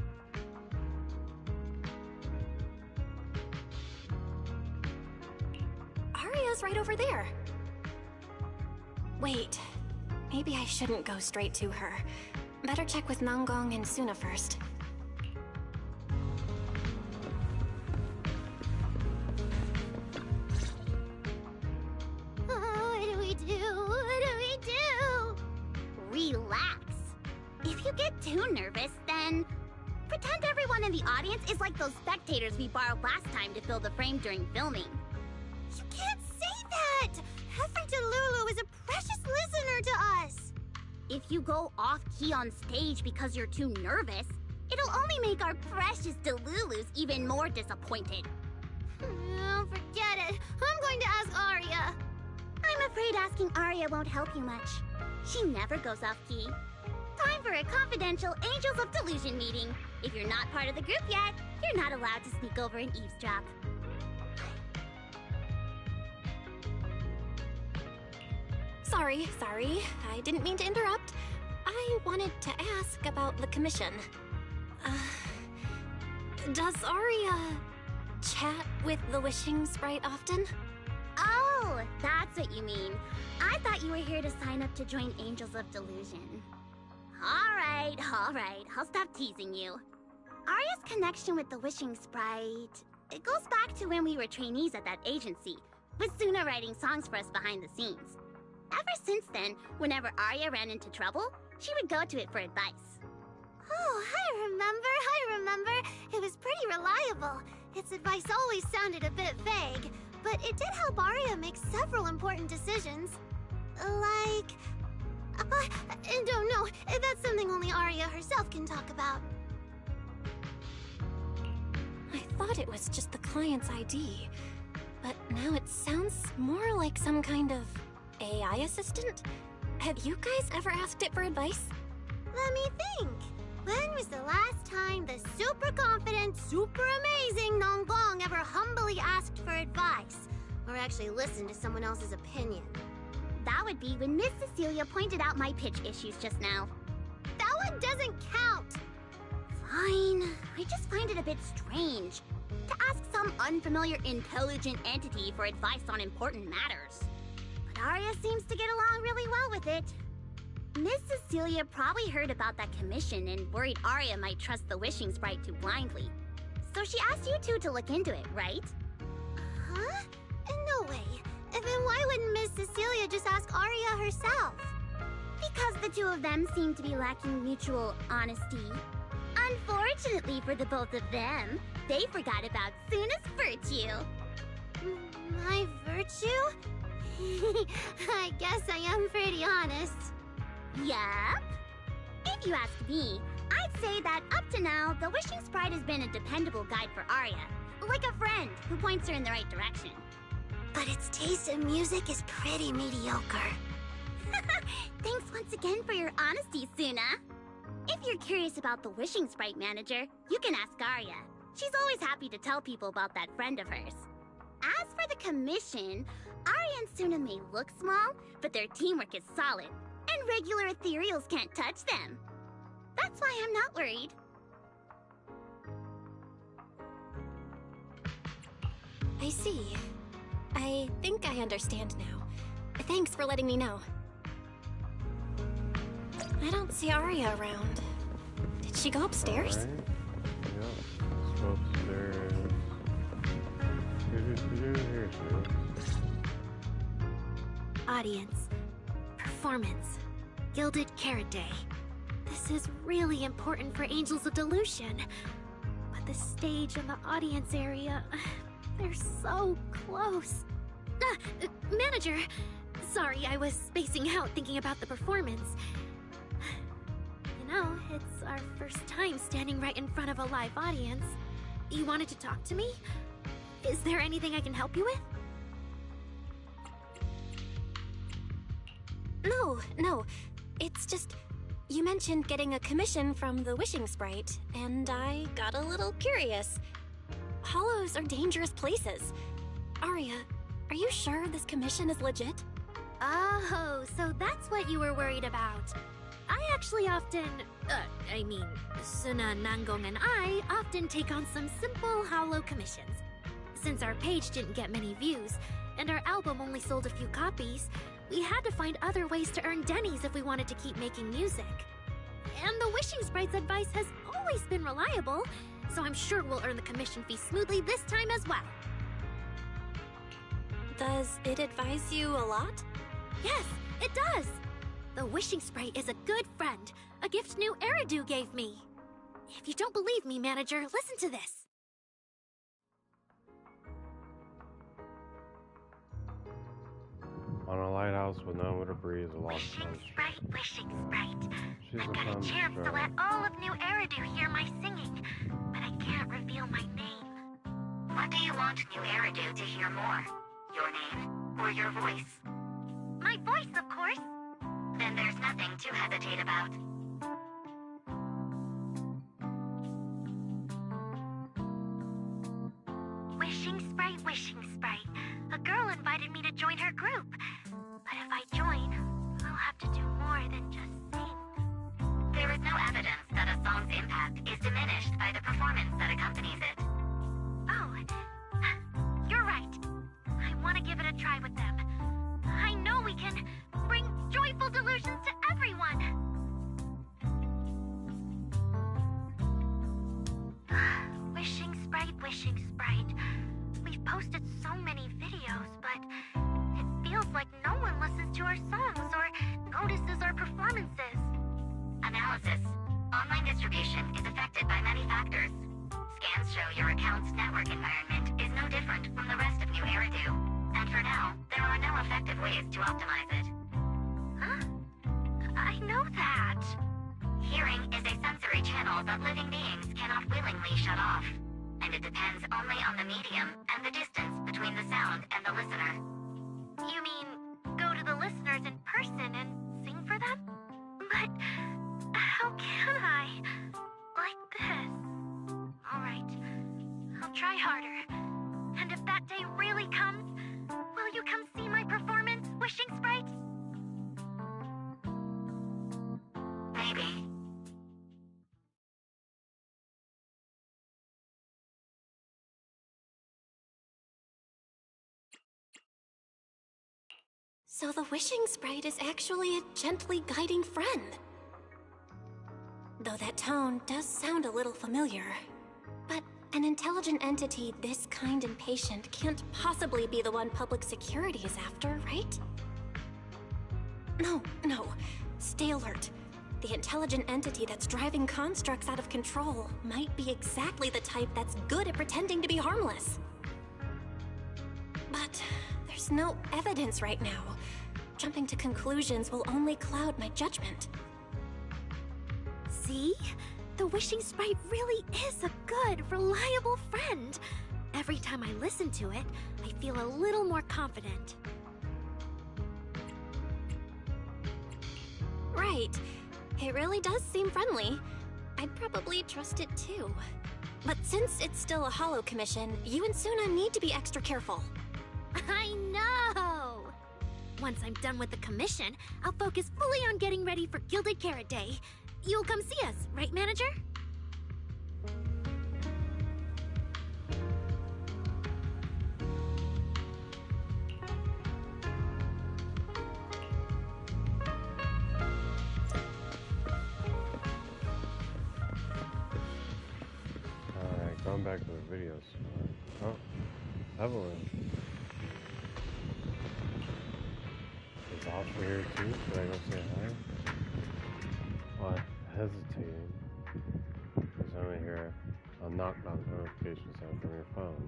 Arya's right over there. Wait, maybe I shouldn't go straight to her. Better check with Nanggong and Suna first. Relax. If you get too nervous, then pretend everyone in the audience is like those spectators we borrowed last time to fill the frame during filming. You can't say that! Hefri Delulu is a precious listener to us! If you go off-key on stage because you're too nervous, it'll only make our precious Delulus even more disappointed. Oh, forget it. I'm going to ask Arya. I'm afraid asking Arya won't help you much. She never goes off-key. Time for a confidential Angels of Delusion meeting. If you're not part of the group yet, you're not allowed to sneak over and eavesdrop. Sorry. I didn't mean to interrupt. I wanted to ask about the commission. Does Arya chat with the wishing sprite often? Oh, that's what you mean. I thought you were here to sign up to join Angels of Delusion. All right. I'll stop teasing you. Arya's connection with the wishing sprite, it goes back to when we were trainees at that agency, with Suna writing songs for us behind the scenes. Ever since then, whenever Arya ran into trouble, she would go to it for advice. Oh, I remember. It was pretty reliable. Its advice always sounded a bit vague, but it did help Arya make several important decisions. Like... I don't know. That's something only Arya herself can talk about. I thought it was just the client's ID, but now it sounds more like some kind of AI assistant? Have you guys ever asked it for advice? Let me think. When was the last time the super confident, super amazing Nanggong ever humbly asked for advice? Or actually listened to someone else's opinion? That would be when Miss Cecilia pointed out my pitch issues just now. That one doesn't count! Fine. I just find it a bit strange to ask some unfamiliar intelligent entity for advice on important matters. But Arya seems to get along really well with it. Miss Cecilia probably heard about that commission and worried Arya might trust the wishing sprite too blindly. So she asked you two to look into it, right? Huh? No way. Then why wouldn't Miss Cecilia just ask Arya herself? Because the two of them seem to be lacking mutual honesty. Unfortunately for the both of them, they forgot about Suna's virtue. My virtue? I guess I am pretty honest. Yup. If you ask me, I'd say that up to now, the Wishing Sprite has been a dependable guide for Arya. Like a friend who points her in the right direction. But its taste in music is pretty mediocre. Thanks once again for your honesty, Suna. If you're curious about the Wishing Sprite manager, you can ask Arya. She's always happy to tell people about that friend of hers. As for the commission, Arya and Suna may look small, but their teamwork is solid, and regular ethereals can't touch them. That's why I'm not worried. I see. I think I understand now. Thanks for letting me know. I don't see Arya around. Did she go upstairs? Alright. Yep. Let's go upstairs. Here she is. Audience. Performance. Gilded Carrot Day. This is really important for Angels of Delusion. But the stage and the audience area, they're so close. Manager! Sorry, I was spacing out thinking about the performance. You know, it's our first time standing right in front of a live audience. You wanted to talk to me? Is there anything I can help you with? No. It's just... You mentioned getting a commission from the Wishing Sprite, and I got a little curious. Hollows are dangerous places. Arya, are you sure this commission is legit? Oh, so that's what you were worried about. I actually often... Suna, Nangong, and I often take on some simple hollow commissions. Since our page didn't get many views, and our album only sold a few copies, we had to find other ways to earn dennies if we wanted to keep making music. And the Wishing Sprite's advice has always been reliable, so I'm sure we'll earn the commission fee smoothly this time as well. Does it advise you a lot? Yes, it does! The Wishing Sprite is a good friend, a gift new Eridu gave me. If you don't believe me, manager, listen to this. On a lighthouse with no one to breeze, a lost Wishing punch. Wishing Sprite. She's I've a got a fun chance to show. let all of New Eridu hear my singing, but I can't reveal my name. What do you want New Eridu to hear more? Your name or your voice? My voice, of course. Then there's nothing to hesitate about. Wishing Sprite. A girl invited me to join her group. But if I join, I'll have to do more than just sing. There is no evidence that a song's impact is diminished by the performance that accompanies it. Oh, you're right. I want to give it a try with them. I know we can bring joyful delusions to everyone. Wishing Sprite. We've posted so many videos, but it feels like no one listens to our songs or notices our performances. Analysis. Online distribution is affected by many factors. Scans show your account's network environment is no different from the rest of New Eridu. And for now, there are no effective ways to optimize it. Huh? I know that. Hearing is a sensory channel that living beings cannot willingly shut off. And it depends only on the medium and the distance between the sound and the listener. You mean, go to the listeners in person and sing for them? But how can I? Like this. Alright, I'll try harder. And if that day really comes, will you come see my performance, Wishing Sprite? Maybe. So the wishing sprite is actually a gently guiding friend. Though that tone does sound a little familiar. But an intelligent entity this kind and patient can't possibly be the one public security is after, right? No. Stay alert. The intelligent entity that's driving constructs out of control might be exactly the type that's good at pretending to be harmless. But there's no evidence right now. Jumping to conclusions will only cloud my judgment. See? The wishing sprite really is a good, reliable friend. Every time I listen to it, I feel a little more confident. Right. It really does seem friendly. I'd probably trust it too. But since it's still a holo commission, you and Suna need to be extra careful. I know! Once I'm done with the commission, I'll focus fully on getting ready for Gilded Carrot Day. You'll come see us, right, Manager? Alright, going back to the videos. Oh, Evelyn. Is Oscar here too? Should I go say hi? Well, I'm hesitating. Because I'm gonna hear a knock-knock notification sound from your phone.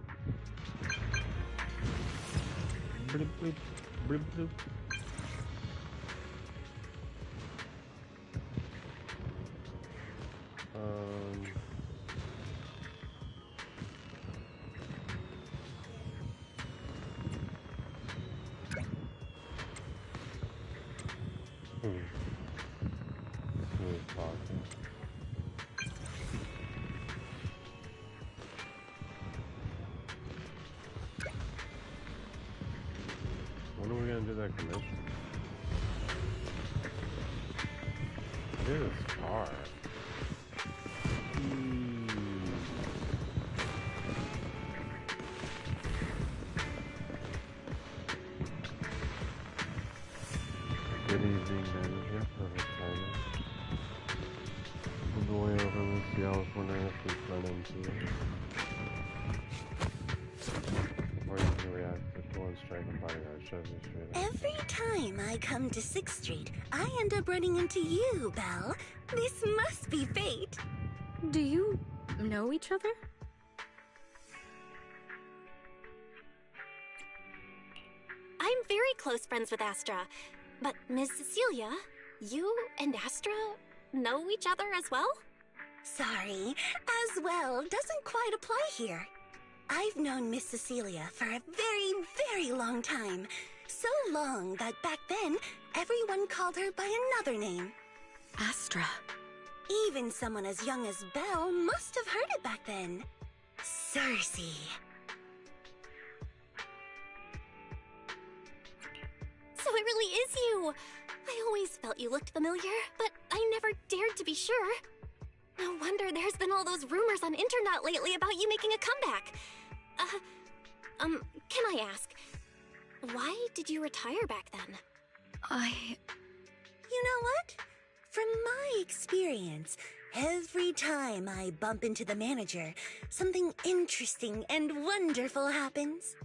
Bloop, bloop, bloop, bloop. Smooth talking. When are we gonna do that commission? Look at this car. Good evening, manager. Perfect timing. On the way over, Lucy, I was wondering if we'd run into you. Or you can react to one striking bodyguard shoves you straight up. Every time I come to 6th Street, I end up running into you, Belle. This must be fate. Do you know each other? I'm very close friends with Astra. But Ms. Cecilia, you and Astra know each other as well? Sorry, as well doesn't quite apply here. I've known Miss Cecilia for a very, very long time. So long that back then, everyone called her by another name. Astra. Even someone as young as Belle must have heard it back then. Cersei. So it really is you! I always felt you looked familiar, but I never dared to be sure. No wonder there's been all those rumors on internet lately about you making a comeback. Can I ask, why did you retire back then? You know what? From my experience, every time I bump into the manager, something interesting and wonderful happens.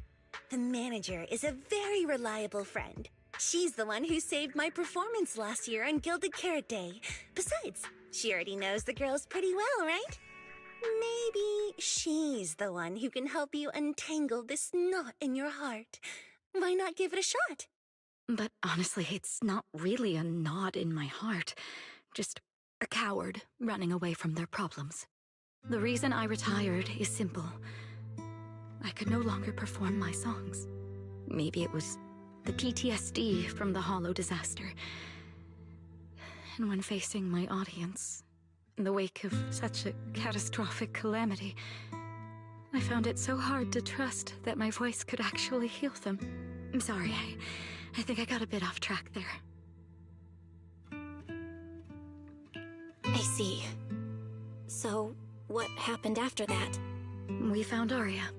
The manager is a very reliable friend. She's the one who saved my performance last year on Gilded Carrot Day. Besides, she already knows the girls pretty well, right? Maybe she's the one who can help you untangle this knot in your heart. Why not give it a shot? But honestly, it's not really a knot in my heart. Just a coward running away from their problems. The reason I retired is simple. I could no longer perform my songs. Maybe it was the PTSD from the Hollow disaster. And when facing my audience, in the wake of such a catastrophic calamity, I found it so hard to trust that my voice could actually heal them. I'm sorry, I think I got a bit off track there. I see. So, what happened after that? We found Aria.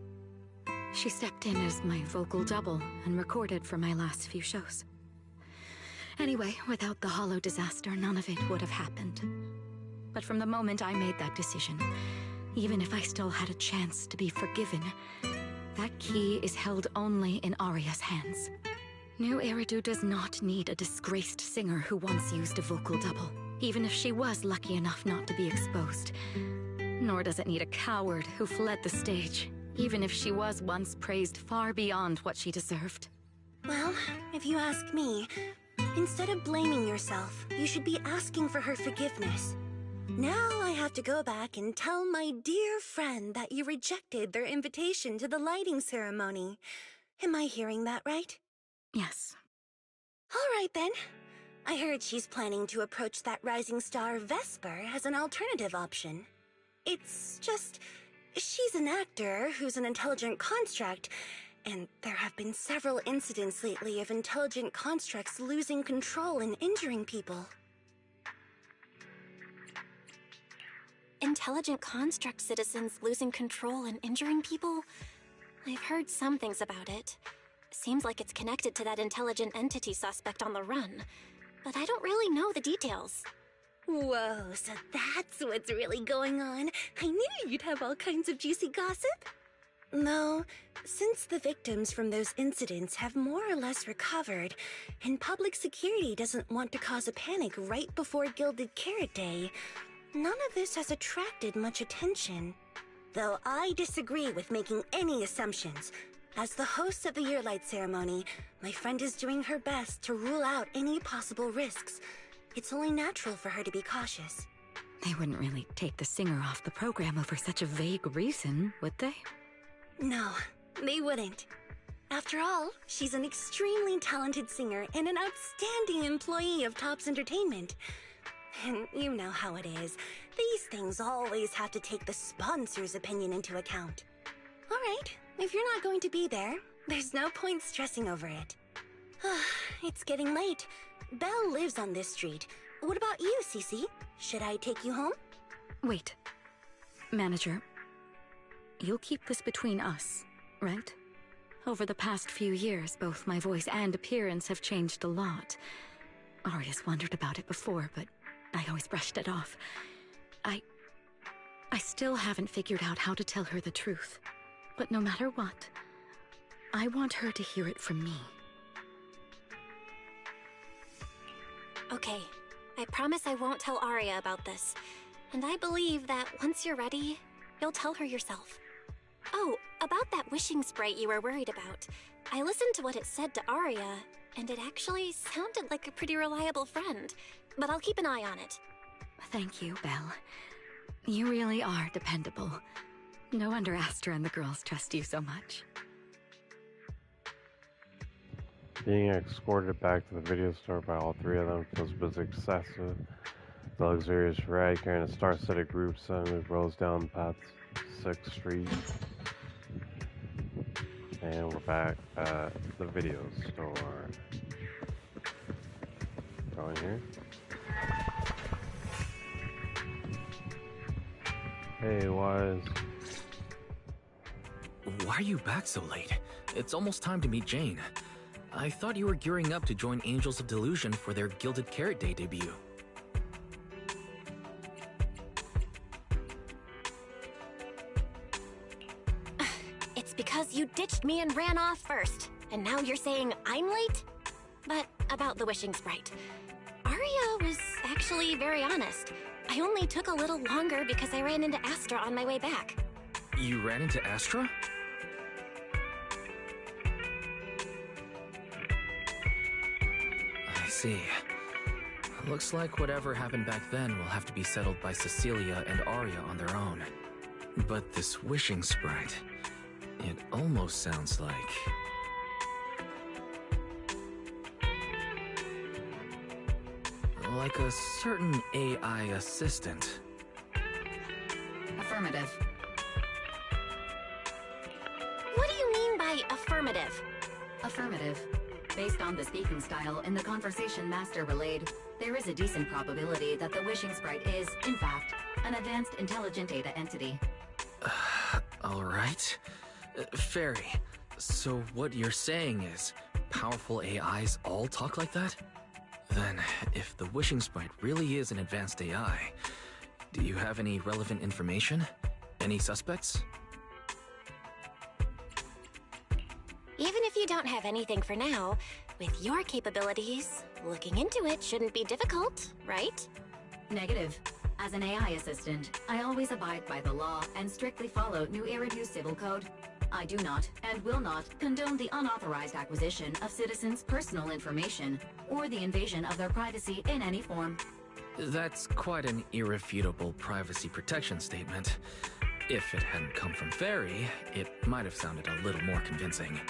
She stepped in as my vocal double and recorded for my last few shows. Anyway, without the Hollow disaster, none of it would have happened. But from the moment I made that decision, even if I still had a chance to be forgiven, that key is held only in Aria's hands. New Eridu does not need a disgraced singer who once used a vocal double, even if she was lucky enough not to be exposed. Nor does it need a coward who fled the stage, even if she was once praised far beyond what she deserved. Well, if you ask me, instead of blaming yourself, you should be asking for her forgiveness. Now I have to go back and tell my dear friend that you rejected their invitation to the lighting ceremony. Am I hearing that right? Yes. All right then. I heard she's planning to approach that rising star Vesper as an alternative option. It's just, she's an actor who's an intelligent construct, and there have been several incidents lately of intelligent constructs losing control and injuring people. Intelligent construct citizens losing control and injuring people? I've heard some things about it. Seems like it's connected to that intelligent entity suspect on the run, but I don't really know the details. Whoa, so that's what's really going on. I knew you'd have all kinds of juicy gossip. No, since the victims from those incidents have more or less recovered, and public security doesn't want to cause a panic right before Gilded Carrot Day, none of this has attracted much attention. Though I disagree with making any assumptions. As the host of the Yearlight ceremony, my friend is doing her best to rule out any possible risks. It's only natural for her to be cautious. They wouldn't really take the singer off the program over such a vague reason, would they? No, they wouldn't. After all, she's an extremely talented singer and an outstanding employee of Topps Entertainment. And you know how it is. These things always have to take the sponsor's opinion into account. All right, if you're not going to be there, there's no point stressing over it. It's getting late. Belle lives on this street. What about you, Cece? Should I take you home? Wait. Manager, you'll keep this between us, right? Over the past few years, both my voice and appearance have changed a lot. Aria's wondered about it before, but I always brushed it off. I still haven't figured out how to tell her the truth. But no matter what, I want her to hear it from me. Okay, I promise I won't tell Aria about this. And I believe that once you're ready, you'll tell her yourself. Oh, about that wishing sprite you were worried about. I listened to what it said to Aria, and it actually sounded like a pretty reliable friend. But I'll keep an eye on it. Thank you, Belle. You really are dependable. No wonder Astra and the girls trust you so much. Being escorted back to the video store by all three of them feels a bit excessive. The luxurious ride carrying a star-studded group suddenly rolls down past 6th Street. And we're back at the video store. Go in here. Hey, Wise. Why are you back so late? It's almost time to meet Jane. I thought you were gearing up to join Angels of Delusion for their Gilded Carrot Day debut. It's because you ditched me and ran off first, and now you're saying I'm late? But about the wishing sprite. Aria was actually very honest. I only took a little longer because I ran into Astra on my way back. You ran into Astra? I see. Looks like whatever happened back then will have to be settled by Cecilia and Aria on their own. But this wishing sprite, it almost sounds like... like a certain AI assistant. Affirmative. What do you mean by affirmative? Affirmative. Based on the speaking style in the conversation Master relayed, there is a decent probability that the wishing sprite is, in fact, an advanced intelligent data entity. Alright. Fairy, so what you're saying is, powerful AIs all talk like that? Then, if the wishing sprite really is an advanced AI, do you have any relevant information? Any suspects? Even if you don't have anything for now, with your capabilities, looking into it shouldn't be difficult, right? Negative. As an AI assistant, I always abide by the law and strictly follow New Eridu Civil Code. I do not, and will not, condone the unauthorized acquisition of citizens' personal information, or the invasion of their privacy in any form. That's quite an irrefutable privacy protection statement. If it hadn't come from Fairy, it might have sounded a little more convincing.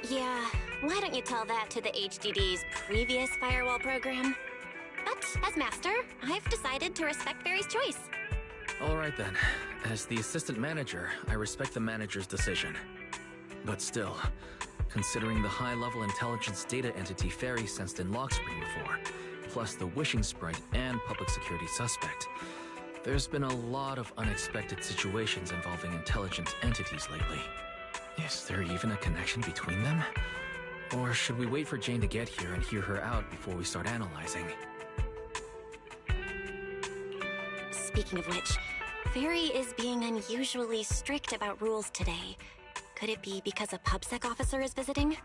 Yeah, why don't you tell that to the HDD's previous firewall program? But as master, I've decided to respect Fairy's choice. Alright then. As the assistant manager, I respect the manager's decision. But still, considering the high-level intelligence data entity Fairy sensed in Lockspring before, plus the wishing sprite and public security suspect, there's been a lot of unexpected situations involving intelligent entities lately. Is there even a connection between them? Or should we wait for Jane to get here and hear her out before we start analyzing? Speaking of which, Fairy is being unusually strict about rules today. Could it be because a PubSec officer is visiting?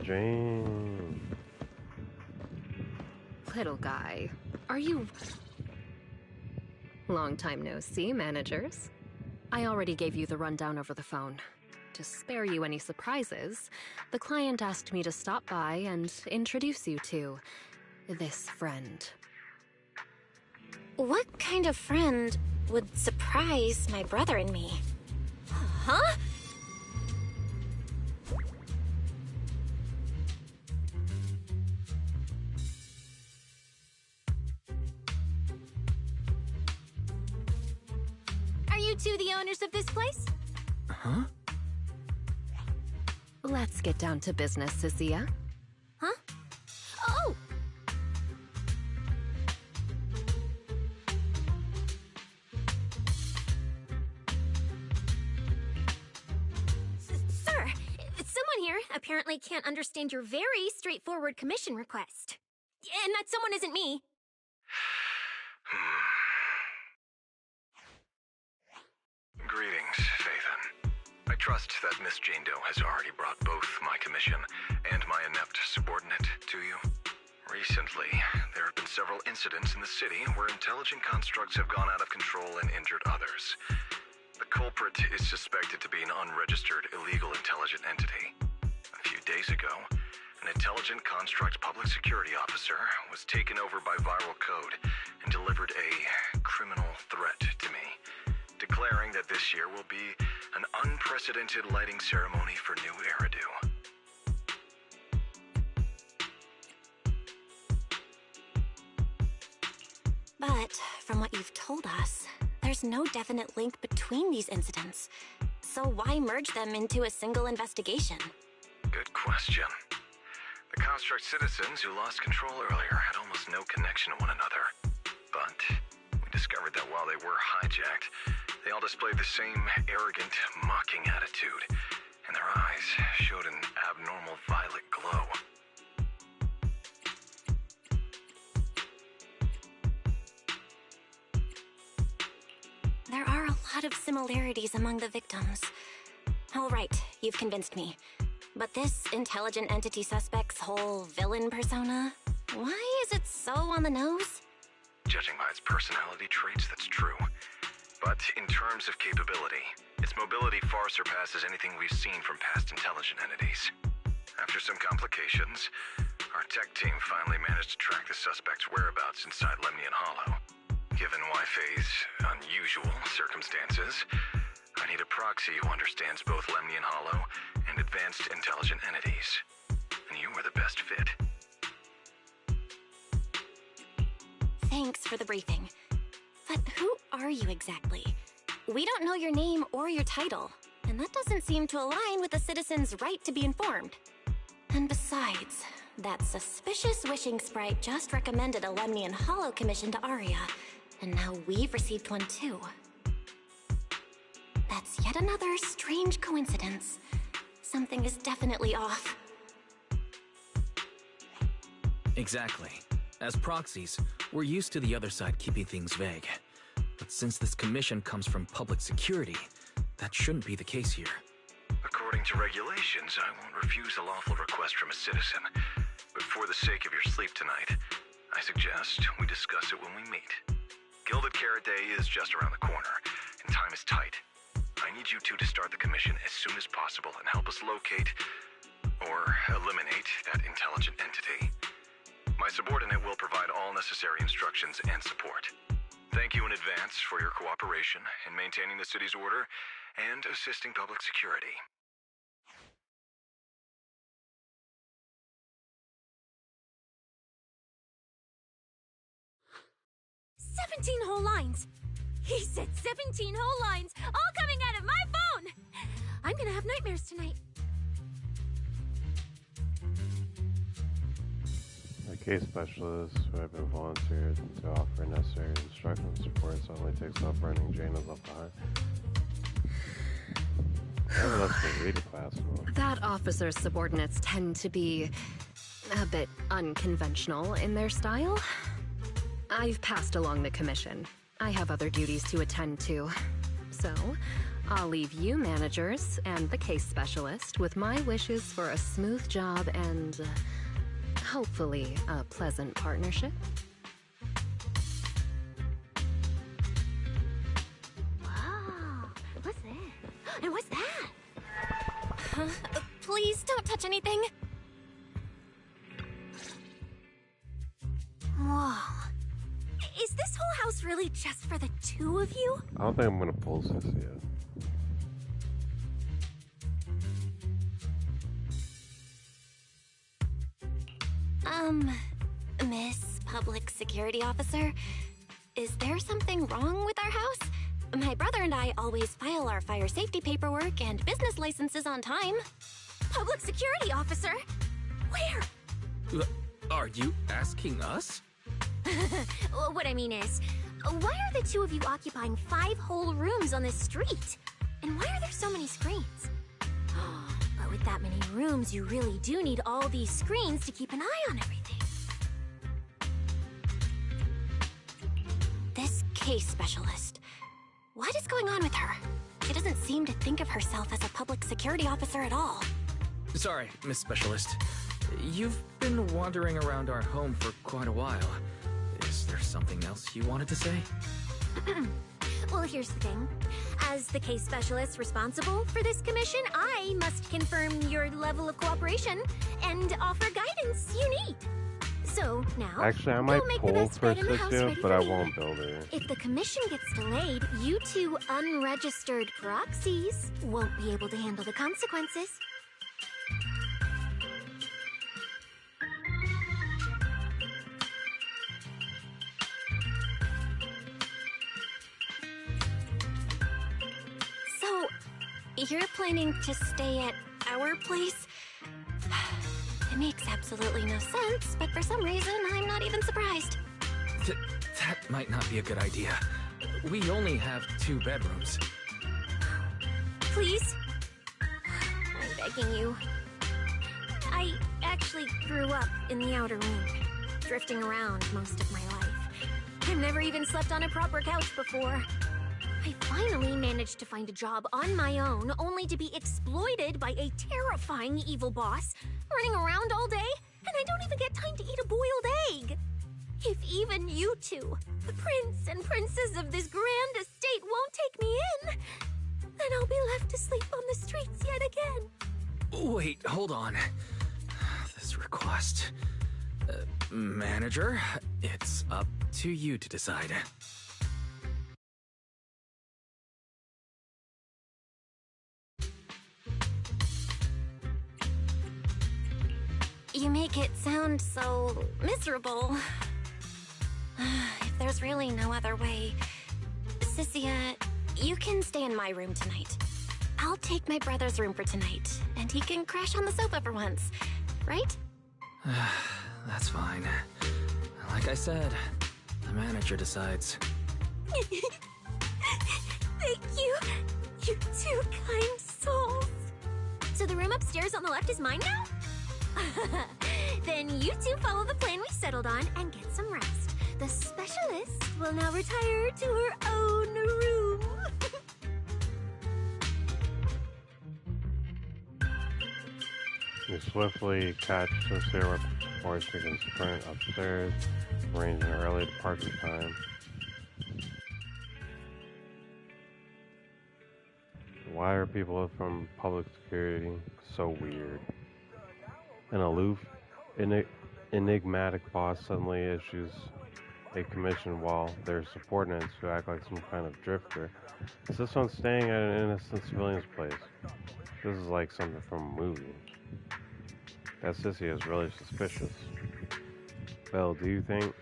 Jane. Little guy, are you... Long time no see, managers. I already gave you the rundown over the phone. To spare you any surprises, the client asked me to stop by and introduce you to this friend. What kind of friend would surprise my brother and me? Huh? Are you two the owners of this place? Huh? Let's get down to business, Cecilia. Huh? Oh! Sir, someone here apparently can't understand your very straightforward commission request. And that someone isn't me. Greetings, Phaethon. I trust that Miss Jane Doe has already brought both my commission and my inept subordinate to you. Recently, there have been several incidents in the city where intelligent constructs have gone out of control and injured others. The culprit is suspected to be an unregistered, illegal intelligent entity. A few days ago, an intelligent construct public security officer was taken over by viral code and delivered a criminal threat to me, declaring that this year will be an unprecedented lighting ceremony for New Eridu. But from what you've told us, there's no definite link between these incidents. So why merge them into a single investigation? Good question. The construct citizens who lost control earlier had almost no connection to one another. But we discovered that while they were hijacked, they all displayed the same arrogant, mocking attitude, and their eyes showed an abnormal violet glow. There are a lot of similarities among the victims. All right, you've convinced me. But this intelligent entity suspect's whole villain persona, why is it so on the nose? Judging by its personality traits, that's true. But in terms of capability, its mobility far surpasses anything we've seen from past intelligent entities. After some complications, our tech team finally managed to track the suspect's whereabouts inside Lemnian Hollow. Given Wi-Fi's unusual circumstances, I need a proxy who understands both Lemnian Hollow and advanced intelligent entities. And you were the best fit. Thanks for the briefing. But who are you exactly? We don't know your name or your title, and that doesn't seem to align with the citizens' right to be informed. And besides, that suspicious wishing sprite just recommended a Lemnian Hollow commission to Aria, and now we've received one too. That's yet another strange coincidence. Something is definitely off. Exactly. As proxies, we're used to the other side keeping things vague. But since this commission comes from public security, that shouldn't be the case here. According to regulations, I won't refuse a lawful request from a citizen. But for the sake of your sleep tonight, I suggest we discuss it when we meet. Gilded Carrot Day is just around the corner, and time is tight. I need you two to start the commission as soon as possible and help us locate or eliminate that intelligent entity. My subordinate will provide all necessary instructions and support. Thank you in advance for your cooperation in maintaining the city's order and assisting public security. "17 whole lines! He said 17 whole lines, all coming out of my phone! I'm gonna have nightmares tonight." The case specialists who have been volunteered to offer necessary instruction and support suddenly takes off running. Jane is left behind. Oh, that's the reading class. That officer's subordinates tend to be a bit unconventional in their style. I've passed along the commission. I have other duties to attend to. So, I'll leave you managers and the case specialist with my wishes for a smooth job and hopefully a pleasant partnership. Wow, what's that? And what's that? Please don't touch anything. Whoa. Is this whole house really just for the two of you? I don't think I'm gonna pull Sissy yet. Miss Public Security Officer, is there something wrong with our house? My brother and I always file our fire safety paperwork and business licenses on time. Public Security Officer? Where? Are you asking us? What I mean is, why are the two of you occupying 5 whole rooms on this street? And why are there so many screens? But with that many rooms, you really do need all these screens to keep an eye on everything. This case specialist. What is going on with her? She doesn't seem to think of herself as a public security officer at all. Sorry, Miss Specialist. You've been wandering around our home for quite a while. Is there something else you wanted to say? Well, here's the thing. As the case specialist responsible for this commission, I must confirm your level of cooperation and offer guidance you need. So now, Actually, I might pull for Sissy, but I won't build her. If the commission gets delayed, you two unregistered proxies won't be able to handle the consequences. So, you're planning to stay at our place? It makes absolutely no sense, but for some reason, I'm not even surprised. That might not be a good idea. We only have 2 bedrooms. Please? I'm begging you. I actually grew up in the outer ring, drifting around most of my life. I've never even slept on a proper couch before. I finally managed to find a job on my own, only to be exploited by a terrifying evil boss, running around all day, and I don't even get time to eat a boiled egg. If even you two, the prince and princess of this grand estate, won't take me in, then I'll be left to sleep on the streets yet again. Wait, hold on. This request... manager, it's up to you to decide. You make it sound so miserable. If there's really no other way... Sissy, you can stay in my room tonight. I'll take my brother's room for tonight, and he can crash on the sofa for once, right? That's fine. Like I said, the manager decides. Thank you. You two kind souls. So the room upstairs on the left is mine now? Then you two follow the plan we settled on and get some rest. The specialist will now retire to her own room. You swiftly catch Cicera before she can sprint upstairs, arranging an early departure time. Why are people from public security so weird? An aloof, enigmatic boss suddenly issues a commission while their subordinates who act like some kind of drifter insist on staying at an innocent civilian's place. This is like something from a movie. That sissy is really suspicious. Belle, do you think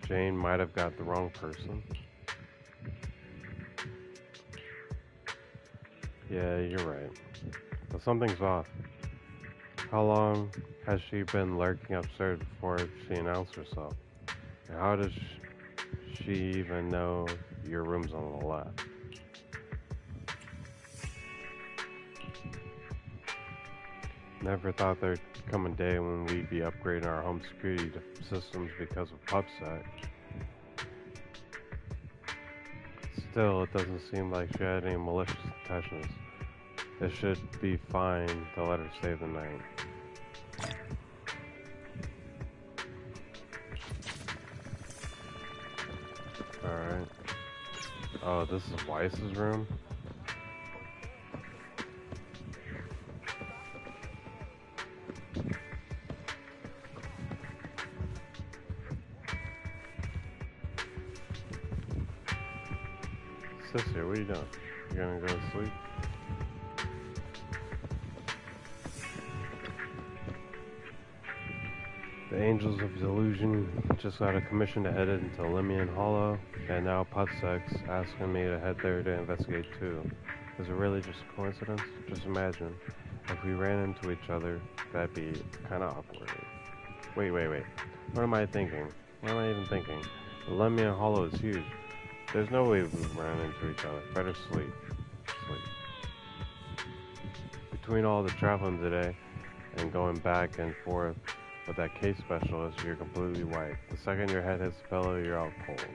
Jane might have got the wrong person? Yeah, you're right. But something's off. How long has she been lurking upstairs before she announced herself? And how does she even know your room's on the left? Never thought there'd come a day when we'd be upgrading our home security systems because of PubSec. Still, it doesn't seem like she had any malicious intentions. It should be fine to let her stay the night. Alright. Oh, this is Weiss's room? Sister, what are you doing? You gonna go to sleep? The Angels of Delusion just got a commission to head into Limian Hollow, and now PubSec's asking me to head there to investigate too. Is it really just a coincidence? Just imagine, if we ran into each other, that'd be kinda awkward. Wait. What am I thinking? What am I even thinking? The Limian Hollow is huge. There's no way we run into each other. Better sleep. Between all the traveling today and going back and forth with that case specialist, you're completely wiped. The second your head hits the pillow, you're out cold.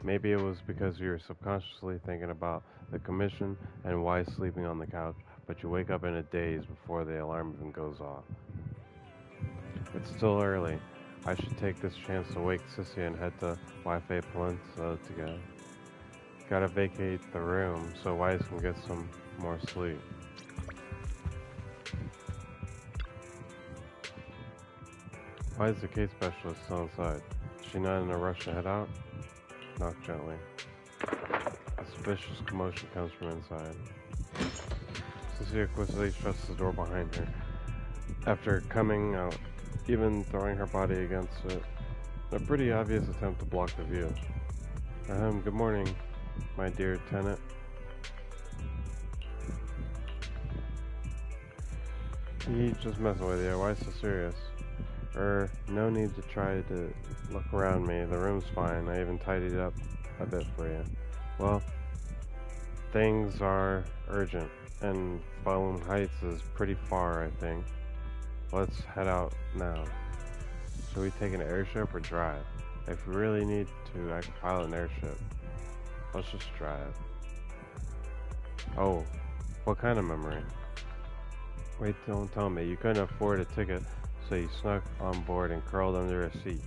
Maybe it was because you were subconsciously thinking about the commission and why sleeping on the couch, but you wake up in a daze before the alarm even goes off. It's still early. I should take this chance to wake Sissy and head to Wi-Fi Peninsula together. Gotta vacate the room so Weiss can get some more sleep. Why is the case specialist still inside? Is she not in a rush to head out? Knock gently. A suspicious commotion comes from inside. Cecilia quickly shuts the door behind her. After coming out, even throwing her body against it, a pretty obvious attempt to block the view. Good morning, my dear tenant. He just messing with you. Why so serious? No need to try to look around me. The room's fine. I even tidied up a bit for you. Well, things are urgent, and Falun Heights is pretty far, I think. Let's head out now. Should we take an airship or drive? If we really need to, I can pilot an airship. Let's just drive. Oh, what kind of memory? Wait, don't tell me. You couldn't afford a ticket, so you snuck on board and curled under a seat.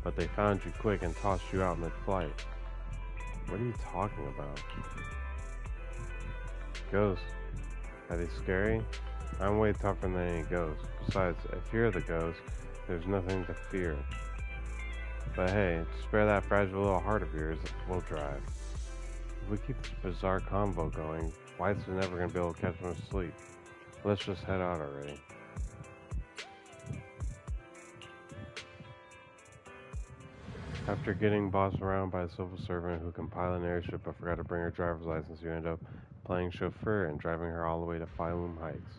But they found you quick and tossed you out mid-flight. What are you talking about? Ghosts. Are they scary? I'm way tougher than any ghost. Besides, if you're the ghost, there's nothing to fear. But hey, spare that fragile little heart of yours, we'll drive. If we keep this bizarre convo going, White's never gonna be able to catch no sleep. Let's just head out already. After getting bossed around by a civil servant who can pilot an airship but forgot to bring her driver's license, you end up playing chauffeur and driving her all the way to Falun Heights.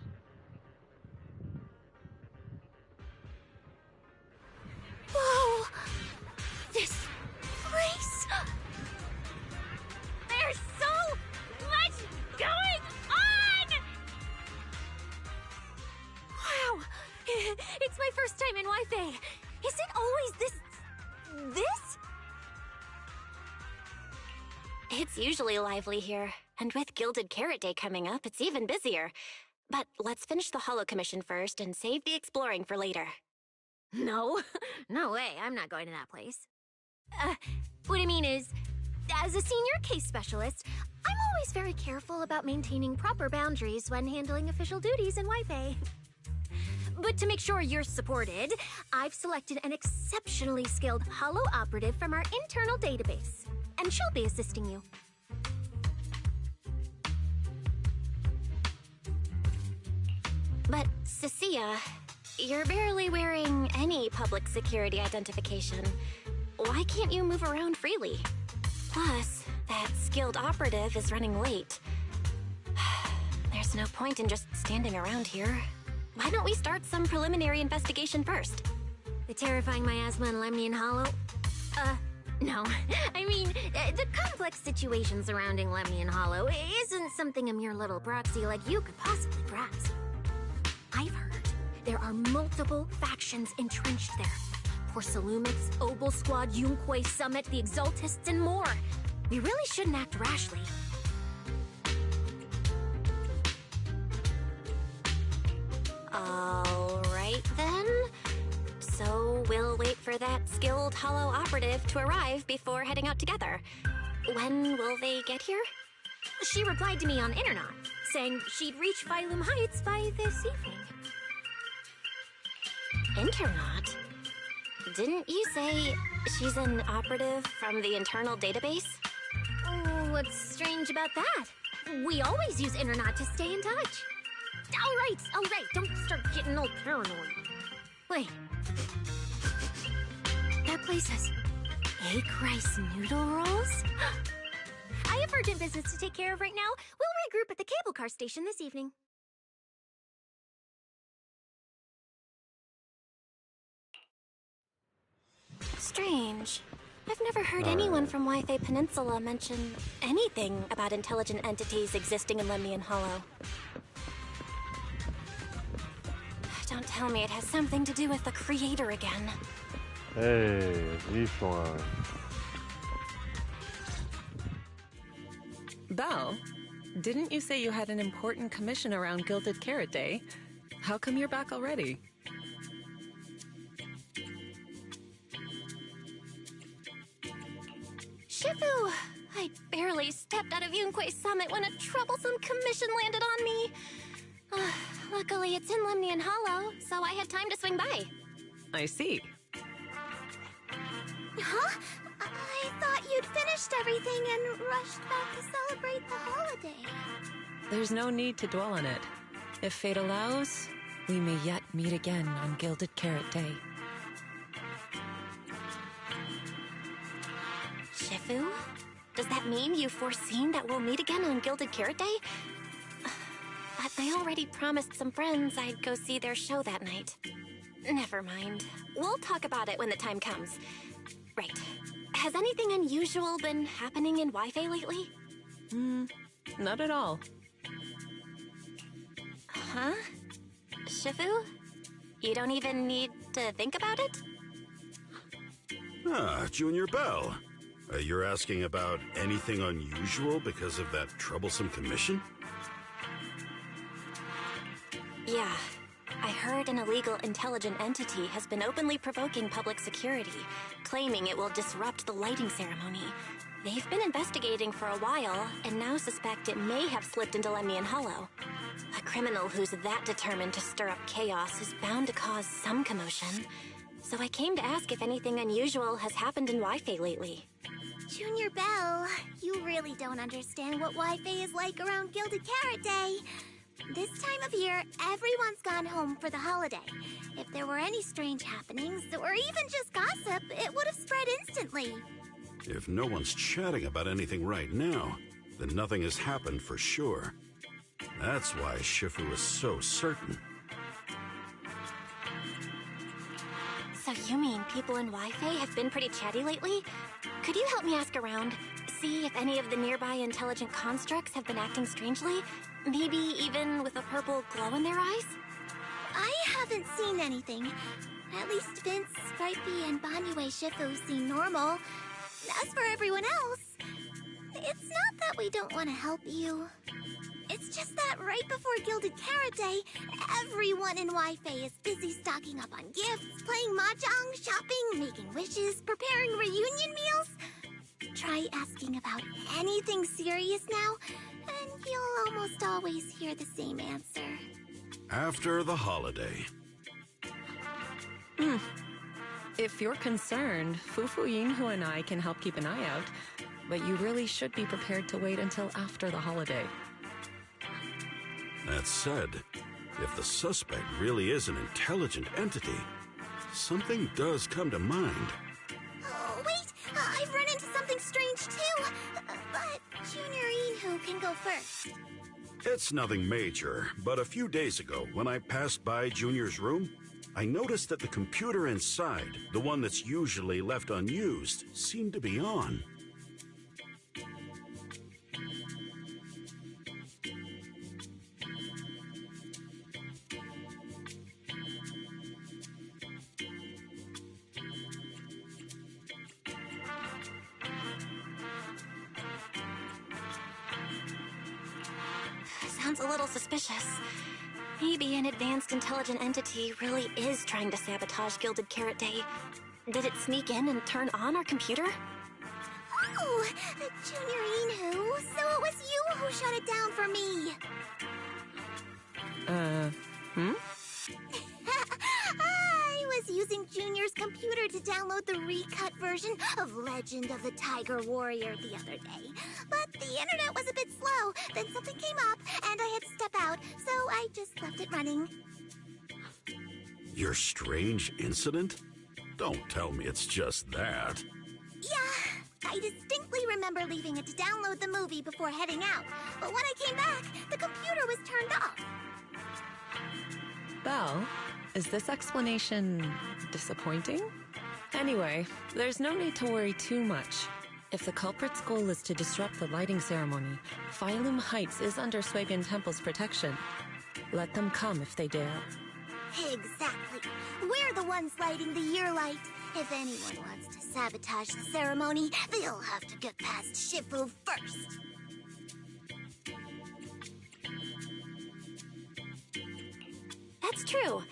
Whoa! This place! There's so much going It's usually lively here, and with Gilded Carrot Day coming up, it's even busier. But let's finish the holo commission first and save the exploring for later. No, no way, I'm not going to that place. What I mean is, as a senior case specialist, I'm always very careful about maintaining proper boundaries when handling official duties in Wi-Fi. But to make sure you're supported, I've selected an exceptionally skilled holo operative from our internal database, and she'll be assisting you. But, Cecilia, you're barely wearing any public security identification. Why can't you move around freely? Plus, that skilled operative is running late. There's no point in just standing around here. Why don't we start some preliminary investigation first? The terrifying miasma in Lemnian Hollow? No. I mean, the complex situation surrounding Lemnian Hollow isn't something a mere little proxy like you could possibly grasp. I've heard there are multiple factions entrenched there. Porcelumix, Obel Squad, Yunquay Summit, the Exaltists, and more. We really shouldn't act rashly. Alright then. So we'll wait for that skilled holo operative to arrive before heading out together. When will they get here? She replied to me on Internet, saying she'd reach Phylum Heights by this evening. Internet? Didn't you say she's an operative from the internal database? Oh, what's strange about that? We always use Internet to stay in touch. All right, don't start getting all paranoid. Wait. That place has egg rice noodle rolls? I have urgent business to take care of right now. We'll regroup at the cable car station this evening. Strange. I've never heard anyone from Wi-Fi Peninsula mention anything about intelligent entities existing in Lemnian Hollow. Don't tell me it has something to do with the creator again. Hey, Zishuan. Belle, didn't you say you had an important commission around Gilded Carrot Day? How come you're back already? Shifu! I barely stepped out of Yunquay Summit when a troublesome commission landed on me. Luckily, it's in Lemnian Hollow, so I had time to swing by. I see. Huh? I thought you'd finished everything and rushed back to celebrate the holiday. There's no need to dwell on it. If fate allows, we may yet meet again on Gilded Carrot Day. Shifu? Does that mean you've foreseen that we'll meet again on Gilded Carrot Day? But I already promised some friends I'd go see their show that night. Never mind. We'll talk about it when the time comes. Right. Has anything unusual been happening in Wi-Fi lately? Not at all. Huh? Shifu? You don't even need to think about it? Ah, Junior Belle. You're asking about anything unusual because of that troublesome commission? Yeah. I heard an illegal intelligent entity has been openly provoking public security, claiming it will disrupt the lighting ceremony. They've been investigating for a while, and now suspect it may have slipped into Lemnian Hollow. A criminal who's that determined to stir up chaos is bound to cause some commotion. So I came to ask if anything unusual has happened in Wi-Fi lately. Junior Belle, you really don't understand what Wi-Fi is like around Gilded Carrot Day. This time of year, everyone's gone home for the holiday. If there were any strange happenings, or even just gossip, it would have spread instantly. If no one's chatting about anything right now, then nothing has happened for sure. That's why Shifu is so certain. So you mean people in Wi-Fi have been pretty chatty lately? Could you help me ask around? See if any of the nearby intelligent constructs have been acting strangely? Maybe even with a purple glow in their eyes? I haven't seen anything. At least Vince, Stripey, and Banyue Shifu seem normal. As for everyone else, It's not that we don't want to help you. It's just that right before Gilded Carrot Day, everyone in Wi-Fi is busy stocking up on gifts, playing mahjong, shopping, making wishes, preparing reunion meals. Try asking about anything serious now, and you'll almost always hear the same answer. After the holiday. If you're concerned, Fufu Yinhu and I can help keep an eye out, but you really should be prepared to wait until after the holiday. That said, if the suspect really is an intelligent entity, something does come to mind. Oh, wait! I've run into something strange too! But Junior Yinhu can go first. It's nothing major, but a few days ago, when I passed by Junior's room, I noticed that the computer inside, the one that's usually left unused, seemed to be on. Sounds a little suspicious. Maybe an advanced intelligent entity really is trying to sabotage Gilded Carrot Day. Did it sneak in and turn on our computer? Oh, Junior Yinhu, so it was you who shut it down for me. I was using Junior's computer to download the recut version of Legend of the Tiger Warrior the other day. But the internet was a bit slow, then something came up, and I had to step out, so I just left it running. Your strange incident? Don't tell me it's just that. Yeah, I distinctly remember leaving it to download the movie before heading out. But when I came back, the computer was turned off. Belle, is this explanation disappointing? Anyway, there's no need to worry too much. If the culprit's goal is to disrupt the lighting ceremony, Phylum Heights is under Swabian Temple's protection. Let them come if they dare. Exactly. We're the ones lighting the year light. If anyone wants to sabotage the ceremony, they'll have to get past Shifu first. That's true.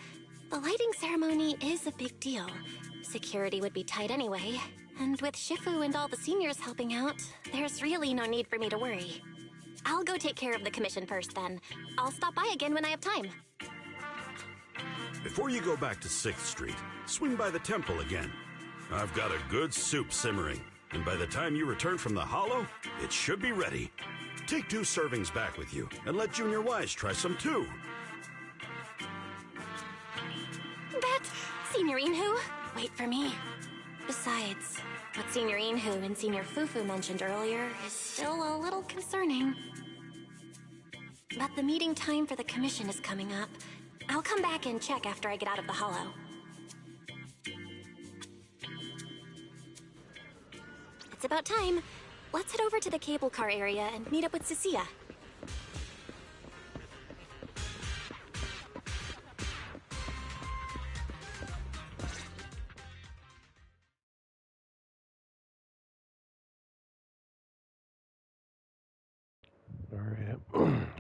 The lighting ceremony is a big deal. Security would be tight anyway. And with Shifu and all the seniors helping out, there's really no need for me to worry. I'll go take care of the commission first then. I'll stop by again when I have time. Before you go back to 6th Street, swing by the temple again. I've got a good soup simmering, and by the time you return from the hollow, it should be ready. Take 2 servings back with you, and let Junior Wise try some too. But, Senior Yinhu, wait for me. Besides, what Senior Yinhu and Senior Fufu mentioned earlier is still a little concerning. But the meeting time for the commission is coming up. I'll come back and check after I get out of the hollow. It's about time. Let's head over to the cable car area and meet up with Cecilia.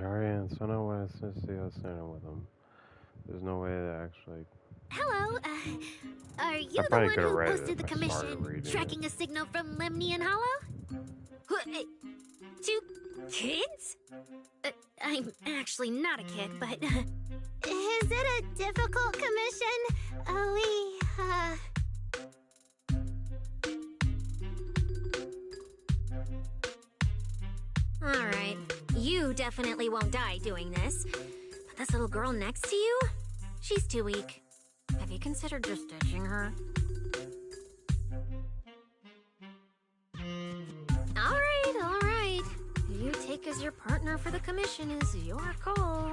Alright, and so now when Cecilia standing with him, there's no way to actually... Hello, are you the one who posted the commission, tracking a signal from Lemnian Hollow? 2 kids? I'm actually not a kid, but... Is it a difficult commission? Alright, you definitely won't die doing this. But this little girl next to you? She's too weak. Have you considered just ditching her? Alright. Who you take as your partner for the commission is your call.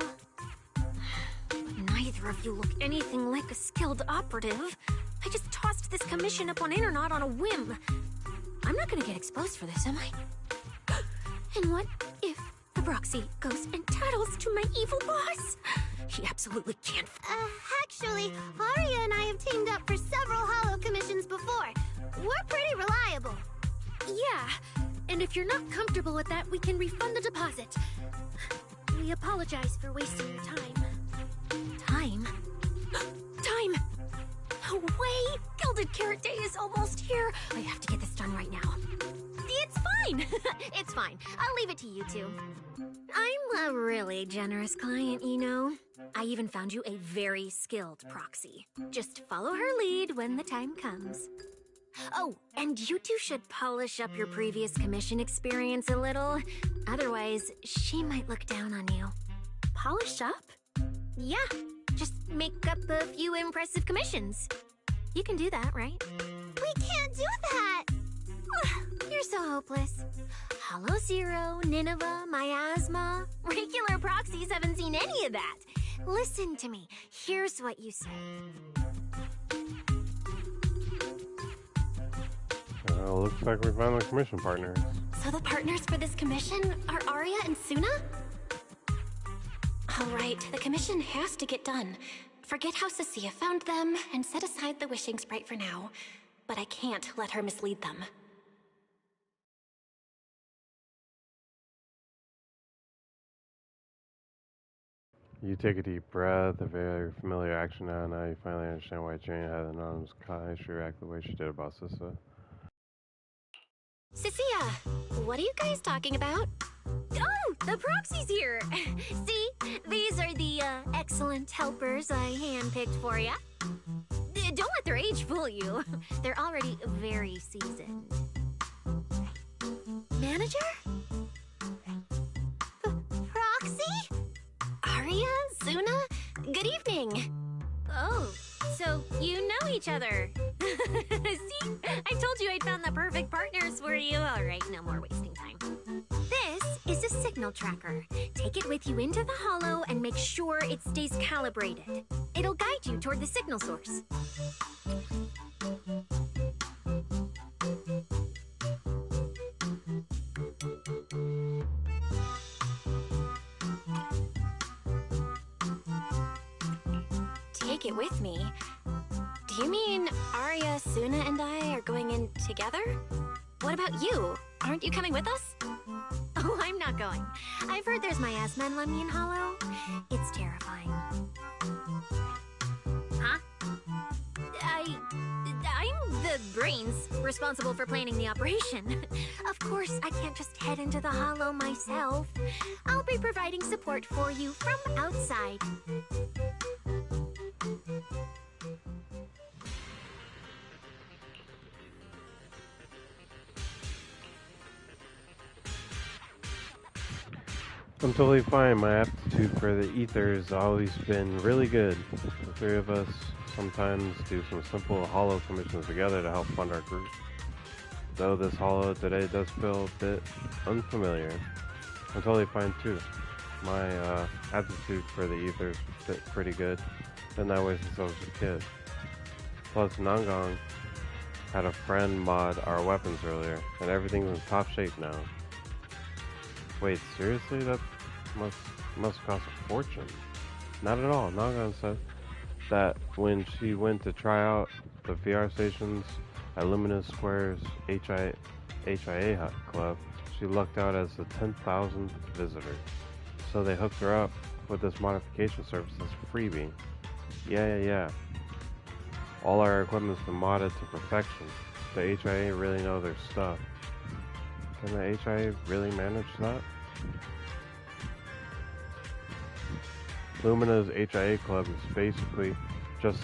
But neither of you look anything like a skilled operative. I just tossed this commission up on Internet on a whim. I'm not gonna get exposed for this, am I? And what if the proxy goes and tattles to my evil boss? He absolutely can't. Actually, Aria and I have teamed up for several hollow commissions before. We're pretty reliable. Yeah, And if you're not comfortable with that, we can refund the deposit. We apologize for wasting your time. Time? Time! Oh, wait! Gilded Carrot Day is almost here! I have to get this done right now. It's fine! It's fine. I'll leave it to you two. I'm a really generous client, you know. I even found you a very skilled proxy. Just follow her lead when the time comes. Oh, and you two should polish up your previous commission experience a little. Otherwise, she might look down on you. Polish up? Yeah, just make up a few impressive commissions. You can do that, right? We can't do that! You're so hopeless. Hollow Zero, Nineveh, Miasma. Regular proxies haven't seen any of that. Listen to me. Here's what you say. Looks like we found the commission partners. So the partners for this commission are Arya and Suna? Alright, the commission has to get done. Forget how Cecilia found them, and set aside the wishing sprite for now. But I can't let her mislead them. You take a deep breath, a very familiar action now you finally understand why Jane had an anonymous Kai. She reacted the way she did about Sissa. Cecilia, what are you guys talking about? Oh, the proxy's here. See, these are the excellent helpers I handpicked for ya. Don't let their age fool you. They're already very seasoned. Manager? Proxy? Arya? Suna? Good evening. Oh, so you know each other. See? I told you I'd found the perfect partners for you. All right, no more wasting time. This is a signal tracker. Take it with you into the hollow and make sure it stays calibrated. It'll guide you toward the signal source. Take it with me? Do you mean Arya, Suna, and I are going in together? What about you? Aren't you coming with us? Oh, I'm not going. I've heard there's miasma in Lemnian Hollow. It's terrifying. Huh? I'm the brains responsible for planning the operation. Of course, I can't just head into the Hollow myself. I'll be providing support for you from outside. I'm totally fine. My aptitude for the ether has always been really good. The three of us sometimes do some simple hollow commissions together to help fund our group. Though this hollow today does feel a bit unfamiliar, I'm totally fine too. My aptitude for the ethers fit pretty good. Been that way since I was a kid. Plus, Nangong had a friend mod our weapons earlier, and everything's in top shape now. Wait, seriously? That must cost a fortune. Not at all. Nangong said that when she went to try out the VR stations at Luminous Square's HIA Club, she lucked out as the 10,000th visitor. So they hooked her up with this modification service as a freebie. Yeah. All our equipment's been modded to perfection. The HIA really know their stuff. Can the HIA really manage that? Lumina's HIA Club is basically just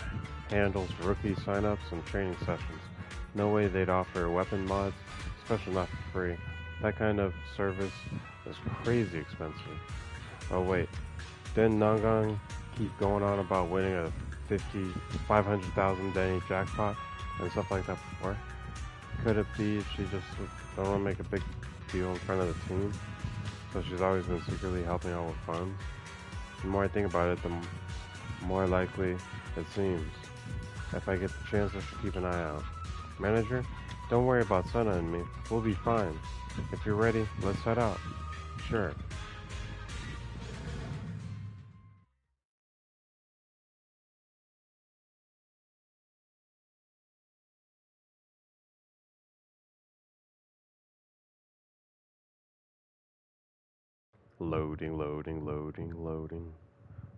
handles rookie signups and training sessions. No way they'd offer weapon mods, especially not for free. That kind of service is crazy expensive. Oh wait, didn't Nangong keep going on about winning a 500,000 Denny jackpot and stuff like that before? Could it be she just don't want to make a big deal in front of the team? So she's always been secretly helping out with funds? The more I think about it, the more likely it seems. If I get the chance, I should keep an eye out. Manager, don't worry about Suna and me. We'll be fine. If you're ready, let's head out. Sure. Loading, loading, loading, loading.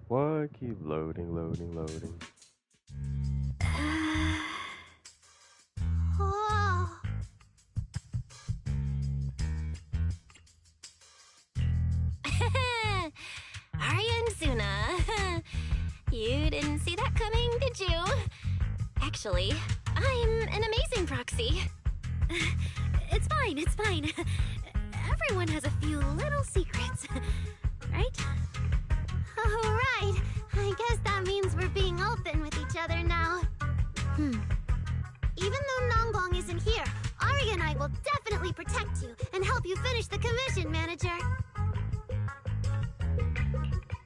What? Keep loading, loading, loading. Oh. Arya and Suna. You didn't see that coming, did you? Actually, I'm an amazing proxy. It's fine, it's fine. Everyone has a few little secrets, right? Oh, right. I guess that means we're being open with each other now. Even though Nonggong isn't here, Ari and I will definitely protect you and help you finish the commission, Manager.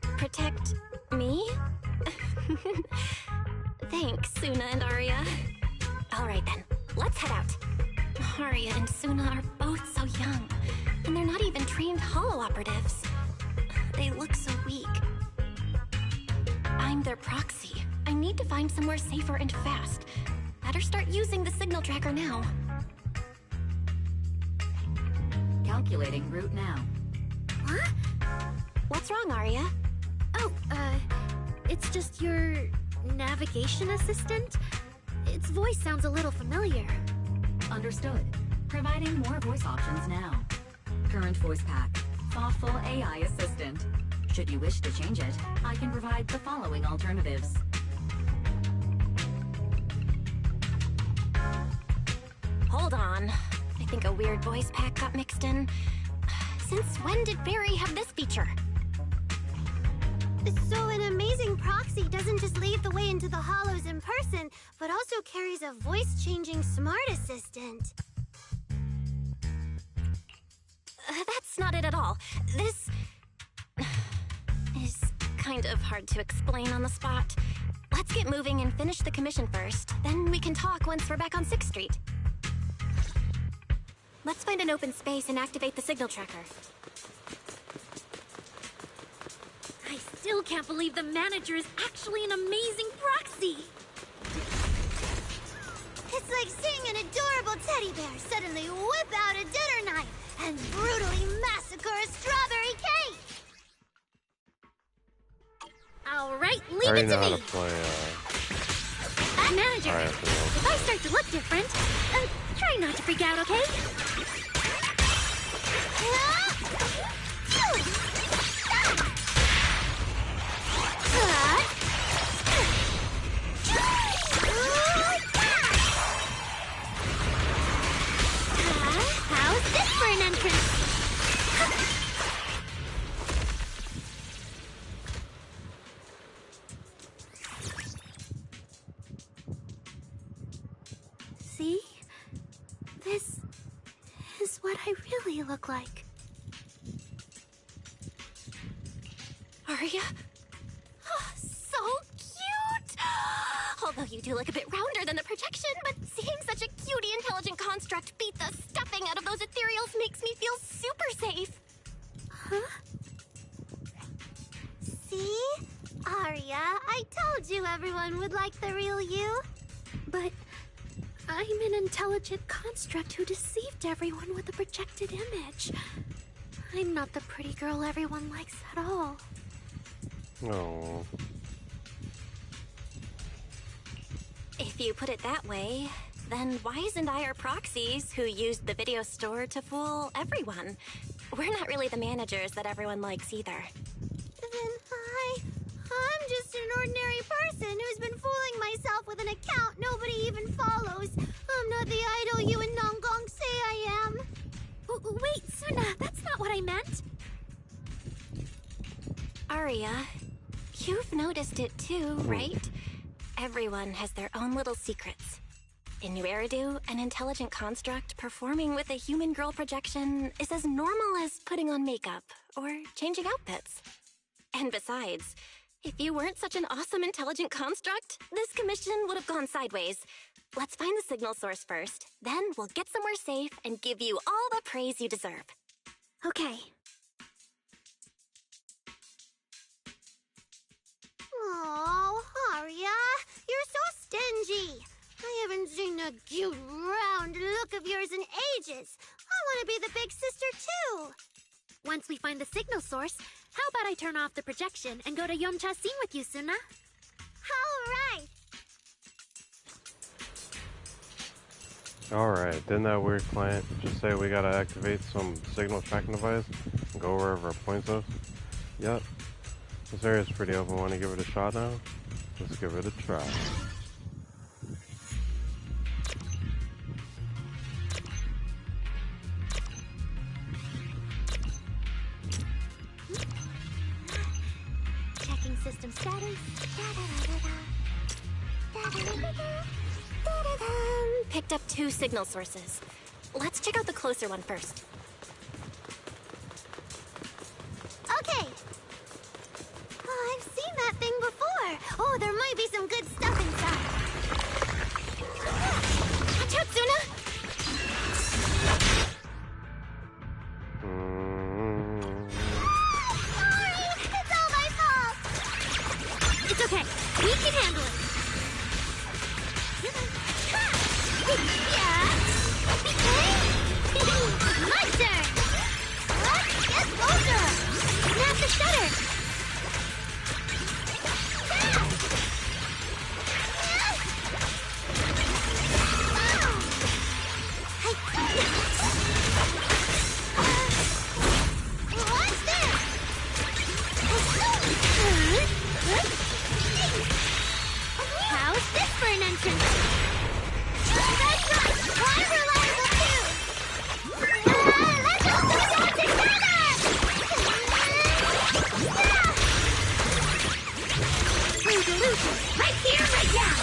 Protect me? Thanks, Suna and Arya. Alright then, let's head out. Arya and Suna are both so young, and they're not even trained holo operatives. They look so weak. I'm their proxy. I need to find somewhere safer and fast. Better start using the signal tracker now. Calculating route now. Huh? What's wrong, Arya? Oh, it's just your navigation assistant? Its voice sounds a little familiar. Understood. Providing more voice options now. Current voice pack. Thoughtful AI assistant. Should you wish to change it, I can provide the following alternatives. Hold on. I think a weird voice pack got mixed in. Since when did Fairy have this feature? So an amazing proxy doesn't just lead the way into the hollows in person, but also carries a voice-changing smart assistant. That's not it at all. This is kind of hard to explain on the spot. Let's get moving and finish the commission first. Then we can talk once we're back on 6th Street. Let's find an open space and activate the signal tracker. I still can't believe the manager is actually an amazing proxy! It's like seeing an adorable teddy bear suddenly whip out a dinner knife and brutally massacre a strawberry cake! Alright, I leave already it know to how me! to play, Manager, Alright, if I start to look different, try not to freak out, okay? How's this for an entrance? See? This is what I really look like. Arya? Oh, so cute! Although you do look a bit rounder than the projection, but seeing such a cutie intelligent construct beat the stuffing out of those ethereals makes me feel super safe. Huh? See? Arya, I told you everyone would like the real you. But I'm an intelligent construct who deceived everyone with a projected image. I'm not the pretty girl everyone likes at all. Oh. If you put it that way, then why isn't I our proxies who used the video store to fool everyone? We're not really the managers that everyone likes either. Then I'm just an ordinary person who's been fooling myself with an account nobody even follows. I'm not the idol you and Nonggong say I am. Wait, Suna, that's not what I meant. Arya, you've noticed it too, right? Everyone has their own little secrets. In New Eridu, an intelligent construct performing with a human girl projection is as normal as putting on makeup or changing outfits. And besides, if you weren't such an awesome intelligent construct, this commission would have gone sideways. Let's find the signal source first, then we'll get somewhere safe and give you all the praise you deserve. Okay. Oh, Arya, you're so stingy. I haven't seen that cute, round look of yours in ages. I want to be the big sister, too. Once we find the signal source, how about I turn off the projection and go to Yomcha scene with you, Suna? Alright! Alright, didn't that weird client just say we gotta activate some signal tracking device and go wherever it points us? Yep. This area's pretty open. Want to give it a shot now? Let's give it a try. Checking system status. Picked up 2 signal sources. Let's check out the closer one first. Okay. Oh, I've seen that thing before. Oh, there might be some good stuff inside. Watch out, Suna! Sorry! It's all my fault! It's okay. We can handle it. Yeah! My turn! Let's get closer! Snap the shutter! What's this? How's this for an entrance? That's right! I'm reliable too! Let's all go down together! True delusion! Right here, right now!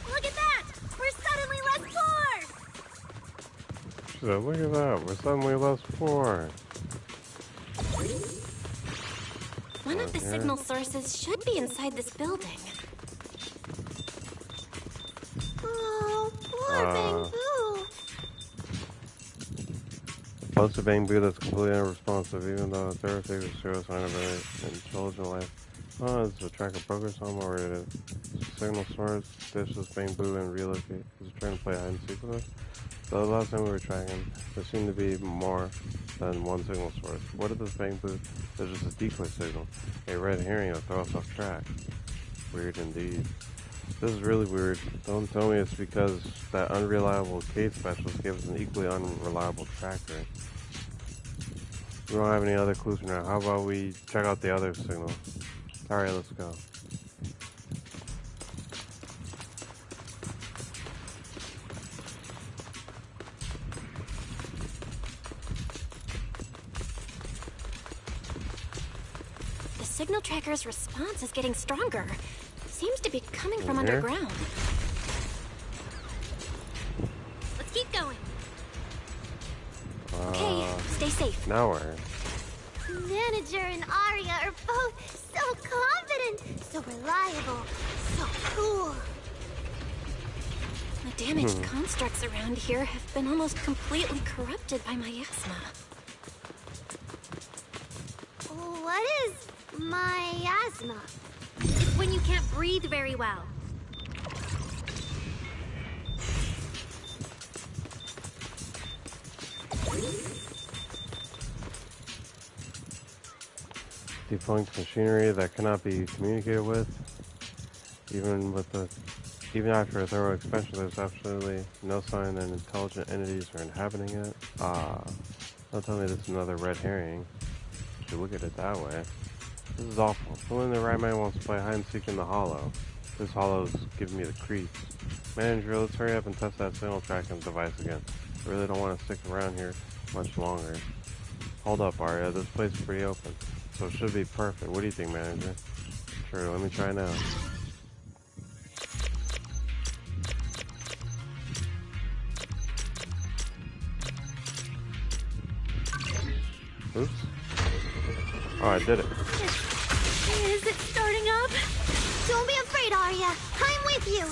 Look at that! We're suddenly less poor! So look at that. We're suddenly less poor. One of the signal sources should be inside this building. Oh, poor Bamboo! Plus a Bamboo that's completely unresponsive, even though its error takes a zero sign of an intelligent life. Oh, it's a tracker program somewhere where it is. Signal source, dishes Bamboo and relocate. Is it trying to play hide and seek with us? The last time we were tracking, there seemed to be more than one signal source. What is this Bamboo? There's just a decoy signal. A red herring will throw us off track. Weird indeed. This is really weird. Don't tell me it's because that unreliable case specialist gave us an equally unreliable tracker. We don't have any other clues for now. How about we check out the other signal? Alright, let's go. The signal tracker's response is getting stronger. Seems to be coming from In here? underground. Let's keep going. Okay, stay safe. Now where? Manager and Arya are both so confident, so reliable, so cool. The damaged constructs around here have been almost completely corrupted by miasma. What is miasma? It's when you can't breathe very well. Defunct machinery that cannot be communicated with. Even after a thorough inspection, there's absolutely no sign that intelligent entities are inhabiting it. Don't tell me this is another red herring. If you look at it that way. This is awful. Someone in the right mind wants to play hide and seek in the hollow. This hollow's giving me the creeps. Manager, let's hurry up and test that signal tracking device again. I really don't want to stick around here much longer. Hold up, Arya. This place is pretty open, so it should be perfect. What do you think, Manager? Sure, let me try now. Oops. Oh, I did it. Is it starting up? Don't be afraid, Arya. I'm with you.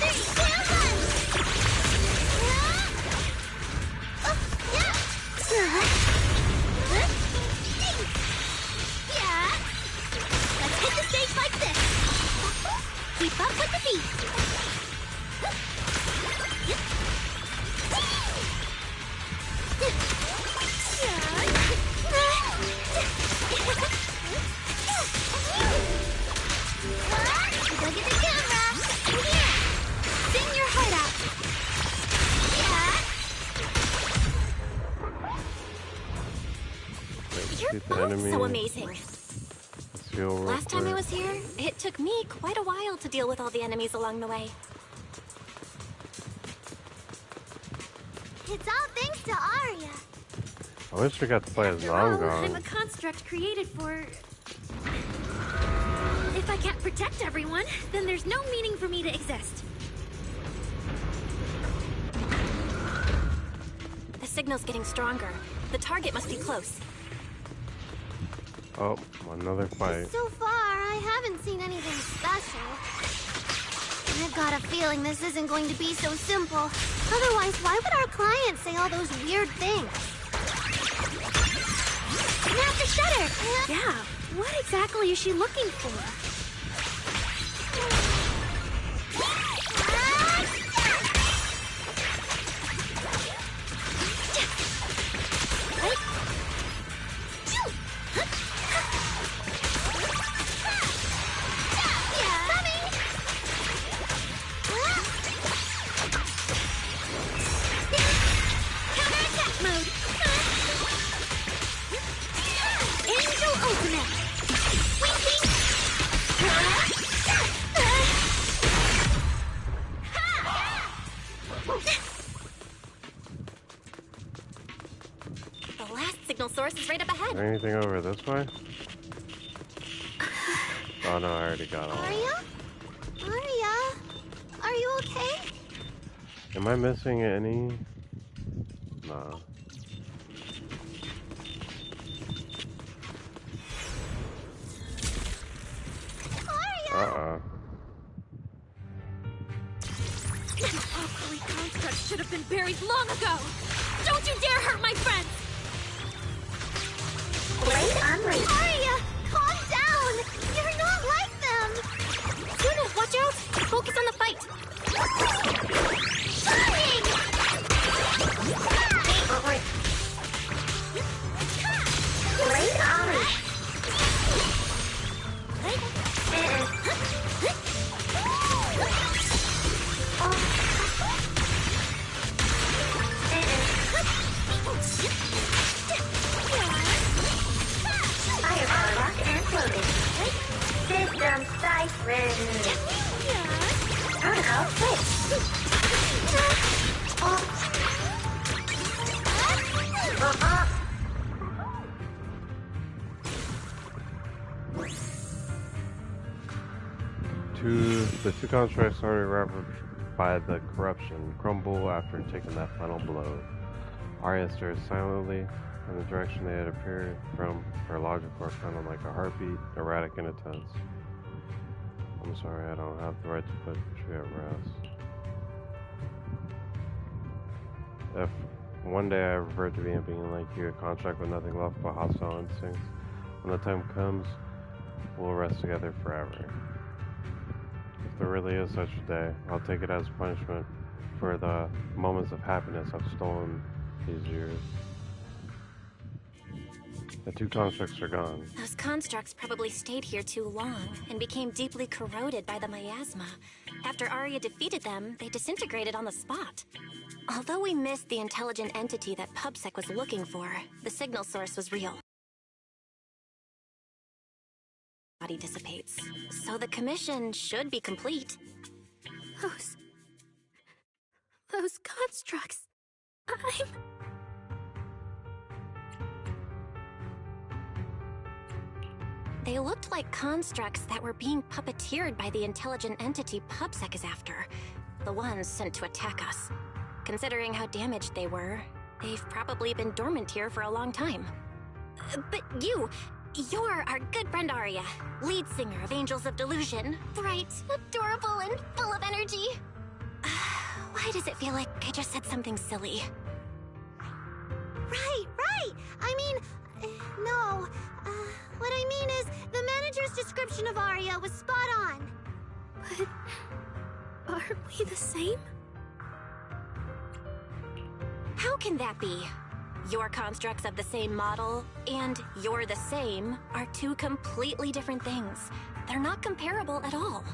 There's Zenless! Keep up with the beat! Go get the camera! Here! Sing your heart out! You're both so amazing. Real Last time I quick. was here, it took me quite a while to deal with all the enemies along the way. It's all thanks to Arya. I wish we got to play as After all, I'm a Nongon. construct created for... If I can't protect everyone, then there's no meaning for me to exist. The signal's getting stronger. The target must be close. Oh, another fight. So far, I haven't seen anything special. I've got a feeling this isn't going to be so simple. Otherwise, why would our client say all those weird things? Snap the shutter! Yeah, what exactly is she looking for? The last signal source is right up ahead. Anything over this way? Oh no, I already got all. Arya? Arya? Are you okay? Am I missing any? Nah. Uh-oh. Ugly construct should have been buried long ago! Don't you dare hurt my friends! Arya, calm down! You're not like them! Luna, watch out! Focus on the fight! Burning! System siphon. Protocol The two constructs already ravaged by the corruption crumble after taking that final blow. Arya stares silently in the direction they had appeared from, her logic core sounding like a heartbeat, erratic and intense. I'm sorry, I don't have the right to put you at rest. If one day I revert to being like you, a contract with nothing left but hostile instincts, when the time comes, we'll rest together forever. If there really is such a day, I'll take it as punishment for the moments of happiness I've stolen these years. The two constructs are gone. Those constructs probably stayed here too long and became deeply corroded by the miasma. After Arya defeated them, they disintegrated on the spot. Although we missed the intelligent entity that PubSec was looking for, the signal source was real. Body dissipates, so the commission should be complete. Those constructs. They looked like constructs that were being puppeteered by the intelligent entity PubSec is after, the ones sent to attack us. Considering how damaged they were, they've probably been dormant here for a long time. But you're our good friend Arya, lead singer of Angels of Delusion. Bright, adorable, and full of energy. Why does it feel like I just said something silly? Right. I mean, no. What I mean is, the manager's description of Arya was spot on. But aren't we the same? How can that be? Your constructs of the same model and you're the same are two completely different things. They're not comparable at all.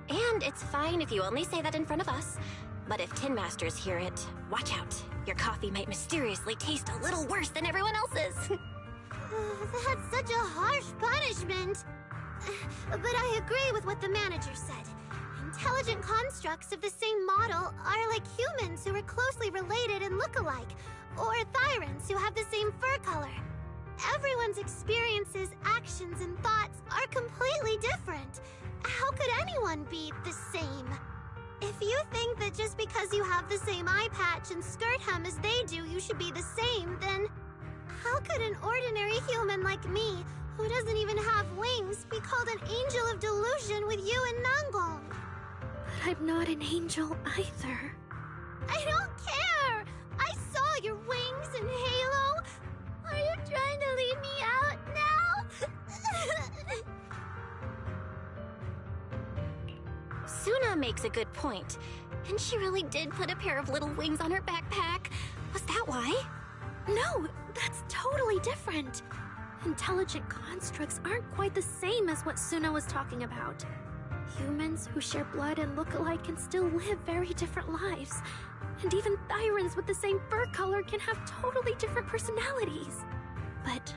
And it's fine if you only say that in front of us. But if Tin Masters hear it, watch out. Your coffee might mysteriously taste a little worse than everyone else's. That's such a harsh punishment. But I agree with what the manager said. Intelligent constructs of the same model are like humans who are closely related and look alike, or Thyrans who have the same fur color. Everyone's experiences, actions, and thoughts are completely different. How could anyone be the same? If you think that just because you have the same eye patch and skirt hem as they do, you should be the same, then how could an ordinary human like me, who doesn't even have wings, be called an angel of delusion with you and Nangong? But I'm not an angel either. I don't care! I saw your wings and halo! Are you trying to leave me out now? Suna makes a good point. And she really did put a pair of little wings on her backpack. Was that why? No, that's totally different. Intelligent constructs aren't quite the same as what Suna was talking about. Humans who share blood and look alike can still live very different lives. And even Thyrans with the same fur color can have totally different personalities. But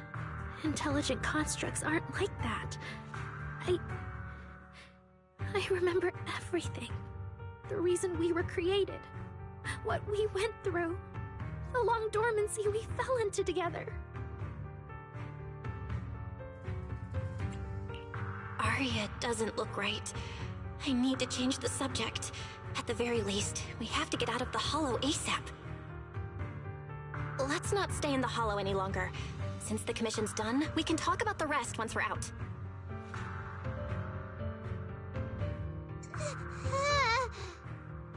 intelligent constructs aren't like that. I remember everything. The reason we were created. What we went through. The long dormancy we fell into together. Arya doesn't look right. I need to change the subject. At the very least, we have to get out of the Hollow ASAP. Let's not stay in the Hollow any longer. Since the commission's done, we can talk about the rest once we're out.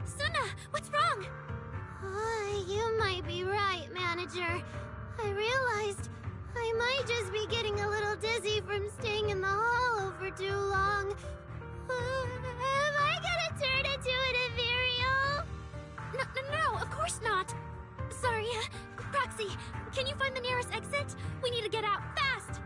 Suna, what's wrong? You might be right, manager. I realized I might just be getting a little dizzy from staying in the Hollow for too long. Am I gonna turn into an ethereal? No, of course not. Sorry, Proxy, can you find the nearest exit? We need to get out fast!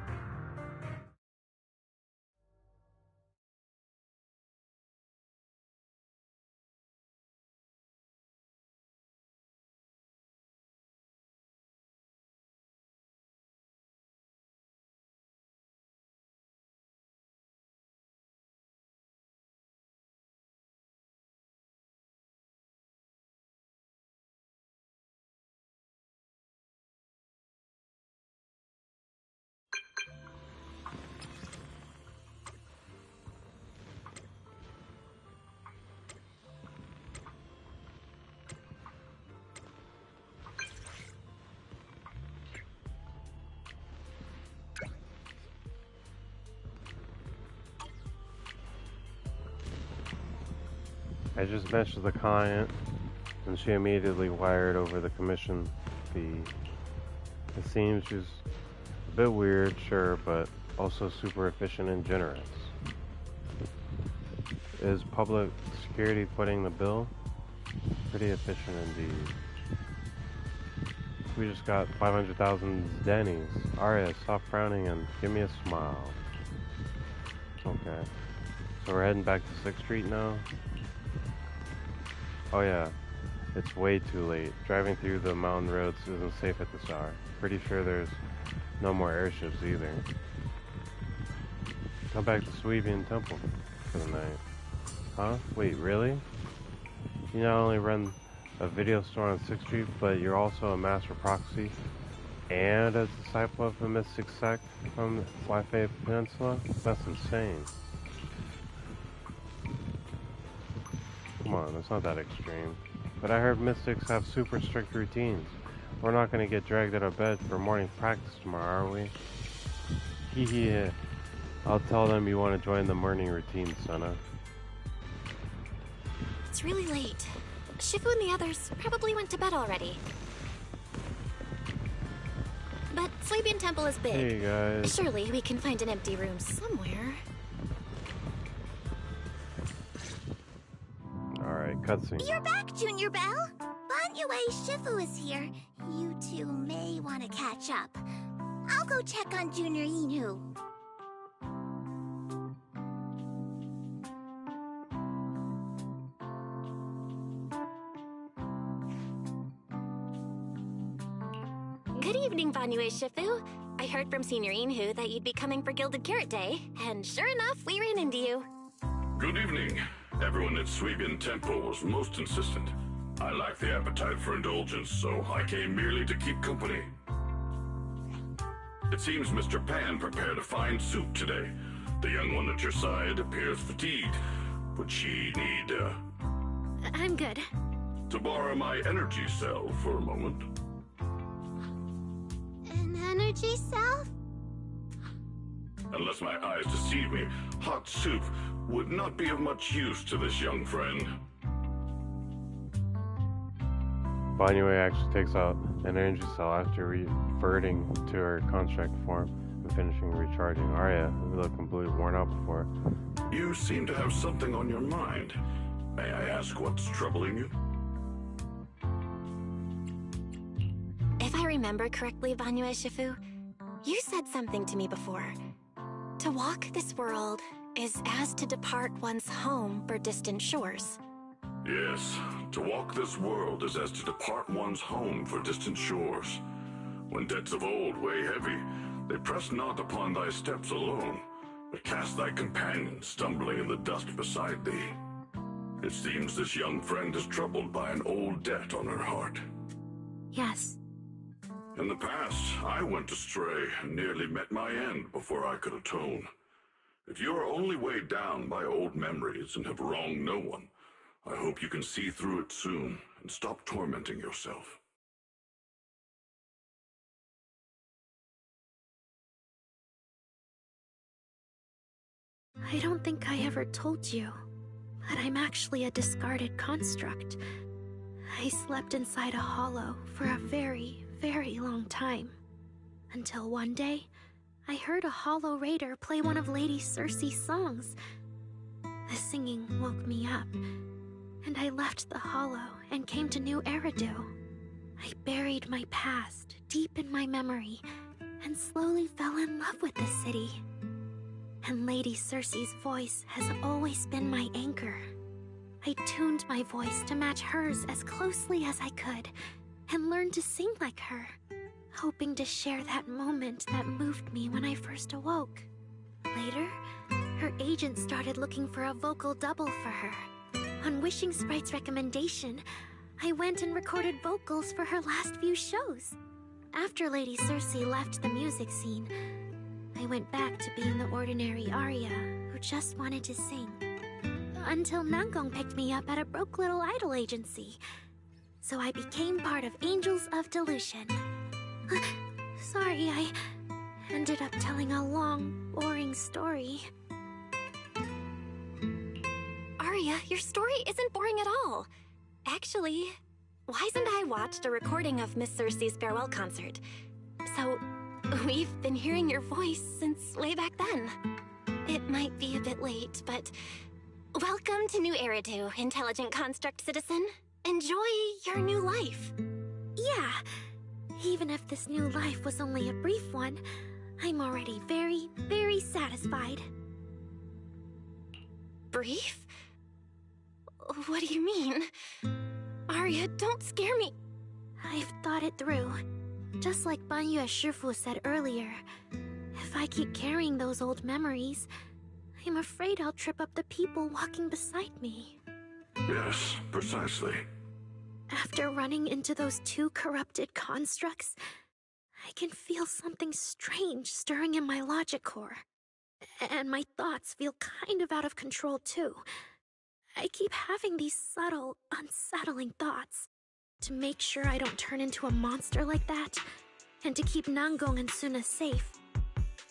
I just messaged the client, and she immediately wired over the commission fee. It seems she's a bit weird, sure, but also super efficient and generous. Is public security footing the bill? Pretty efficient indeed. We just got 500,000 Denny's. Arya, stop frowning and give me a smile. Okay. So we're heading back to 6th Street now? Oh yeah, it's way too late. Driving through the mountain roads isn't safe at this hour. Pretty sure there's no more airships either. Come back to Sweebian Temple for the night. Huh? Wait, really? You not only run a video store on 6th Street, but you're also a master proxy and a disciple of the mystic sect from Wi-Fi Peninsula? That's insane. Come on, it's not that extreme. But I heard mystics have super strict routines. We're not gonna get dragged out of bed for morning practice tomorrow, are we? Hee hee. I'll tell them you want to join the morning routine, Suna. It's really late. Shifu and the others probably went to bed already. But Sweebian Temple is big. Hey guys. Surely we can find an empty room somewhere. Cutscene. You're back, Junior Belle. Banyue Shifu is here. You two may want to catch up. I'll go check on Junior Inu. Good evening, Banyue Shifu. I heard from Senior Inhu that you'd be coming for Gilded Carrot Day, and sure enough, we ran into you. Good evening. Everyone at Suibian Temple was most insistent. I lack the appetite for indulgence, so I came merely to keep company. It seems Mr. Pan prepared a fine soup today. The young one at your side appears fatigued. Would she need, I'm good. to borrow my energy cell for a moment? An energy cell? Unless my eyes deceive me, hot soup would not be of much use to this young friend. Banyue actually takes out an energy cell after reverting to her construct form and finishing recharging. Arya, who looked completely worn out before. You seem to have something on your mind. May I ask what's troubling you? If I remember correctly, Banyue Shifu, you said something to me before. To walk this world is as to depart one's home for distant shores. Yes, to walk this world is as to depart one's home for distant shores. When debts of old weigh heavy, they press not upon thy steps alone, but cast thy companion stumbling in the dust beside thee. It seems this young friend is troubled by an old debt on her heart. Yes. In the past, I went astray and nearly met my end before I could atone. If you are only weighed down by old memories and have wronged no one, I hope you can see through it soon and stop tormenting yourself. I don't think I ever told you, but I'm actually a discarded construct. I slept inside a hollow for a very, very long time. Until one day, I heard a hollow raider play one of Lady Circe's songs. The singing woke me up, and I left the hollow and came to New Eridu. I buried my past deep in my memory and slowly fell in love with the city. And Lady Circe's voice has always been my anchor. I tuned my voice to match hers as closely as I could and learned to sing like her, hoping to share that moment that moved me when I first awoke. Later, her agent started looking for a vocal double for her. On Wishing Sprite's recommendation, I went and recorded vocals for her last few shows. After Lady Circe left the music scene, I went back to being the ordinary Arya who just wanted to sing. Until Nangong picked me up at a broke little idol agency. So I became part of Angels of Delusion. Sorry, I ended up telling a long, boring story. Arya, your story isn't boring at all. Actually, Wise and I watched a recording of Miss Circe's farewell concert. So, we've been hearing your voice since way back then. It might be a bit late, but welcome to New Eridu, intelligent construct citizen. Enjoy your new life. Yeah, even if this new life was only a brief one, I'm already very, very satisfied. Brief? What do you mean? Arya, don't scare me. I've thought it through. Just like Banyue Shifu said earlier, if I keep carrying those old memories, I'm afraid I'll trip up the people walking beside me. Yes, precisely. After running into those two corrupted constructs, I can feel something strange stirring in my logic core. And my thoughts feel kind of out of control too. I keep having these subtle, unsettling thoughts. To make sure I don't turn into a monster like that, and to keep Nangong and Suna safe,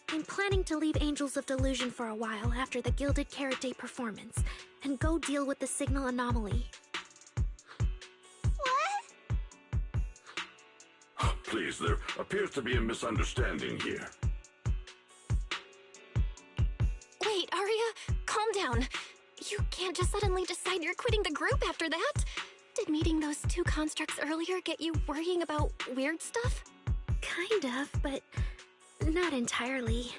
I'm planning to leave Angels of Delusion for a while after the Gilded Carrot Day performance, and go deal with the signal anomaly. Please, there appears to be a misunderstanding here. Wait, Arya, calm down. You can't just suddenly decide you're quitting the group after that. Did meeting those two constructs earlier get you worrying about weird stuff? Kind of, but not entirely.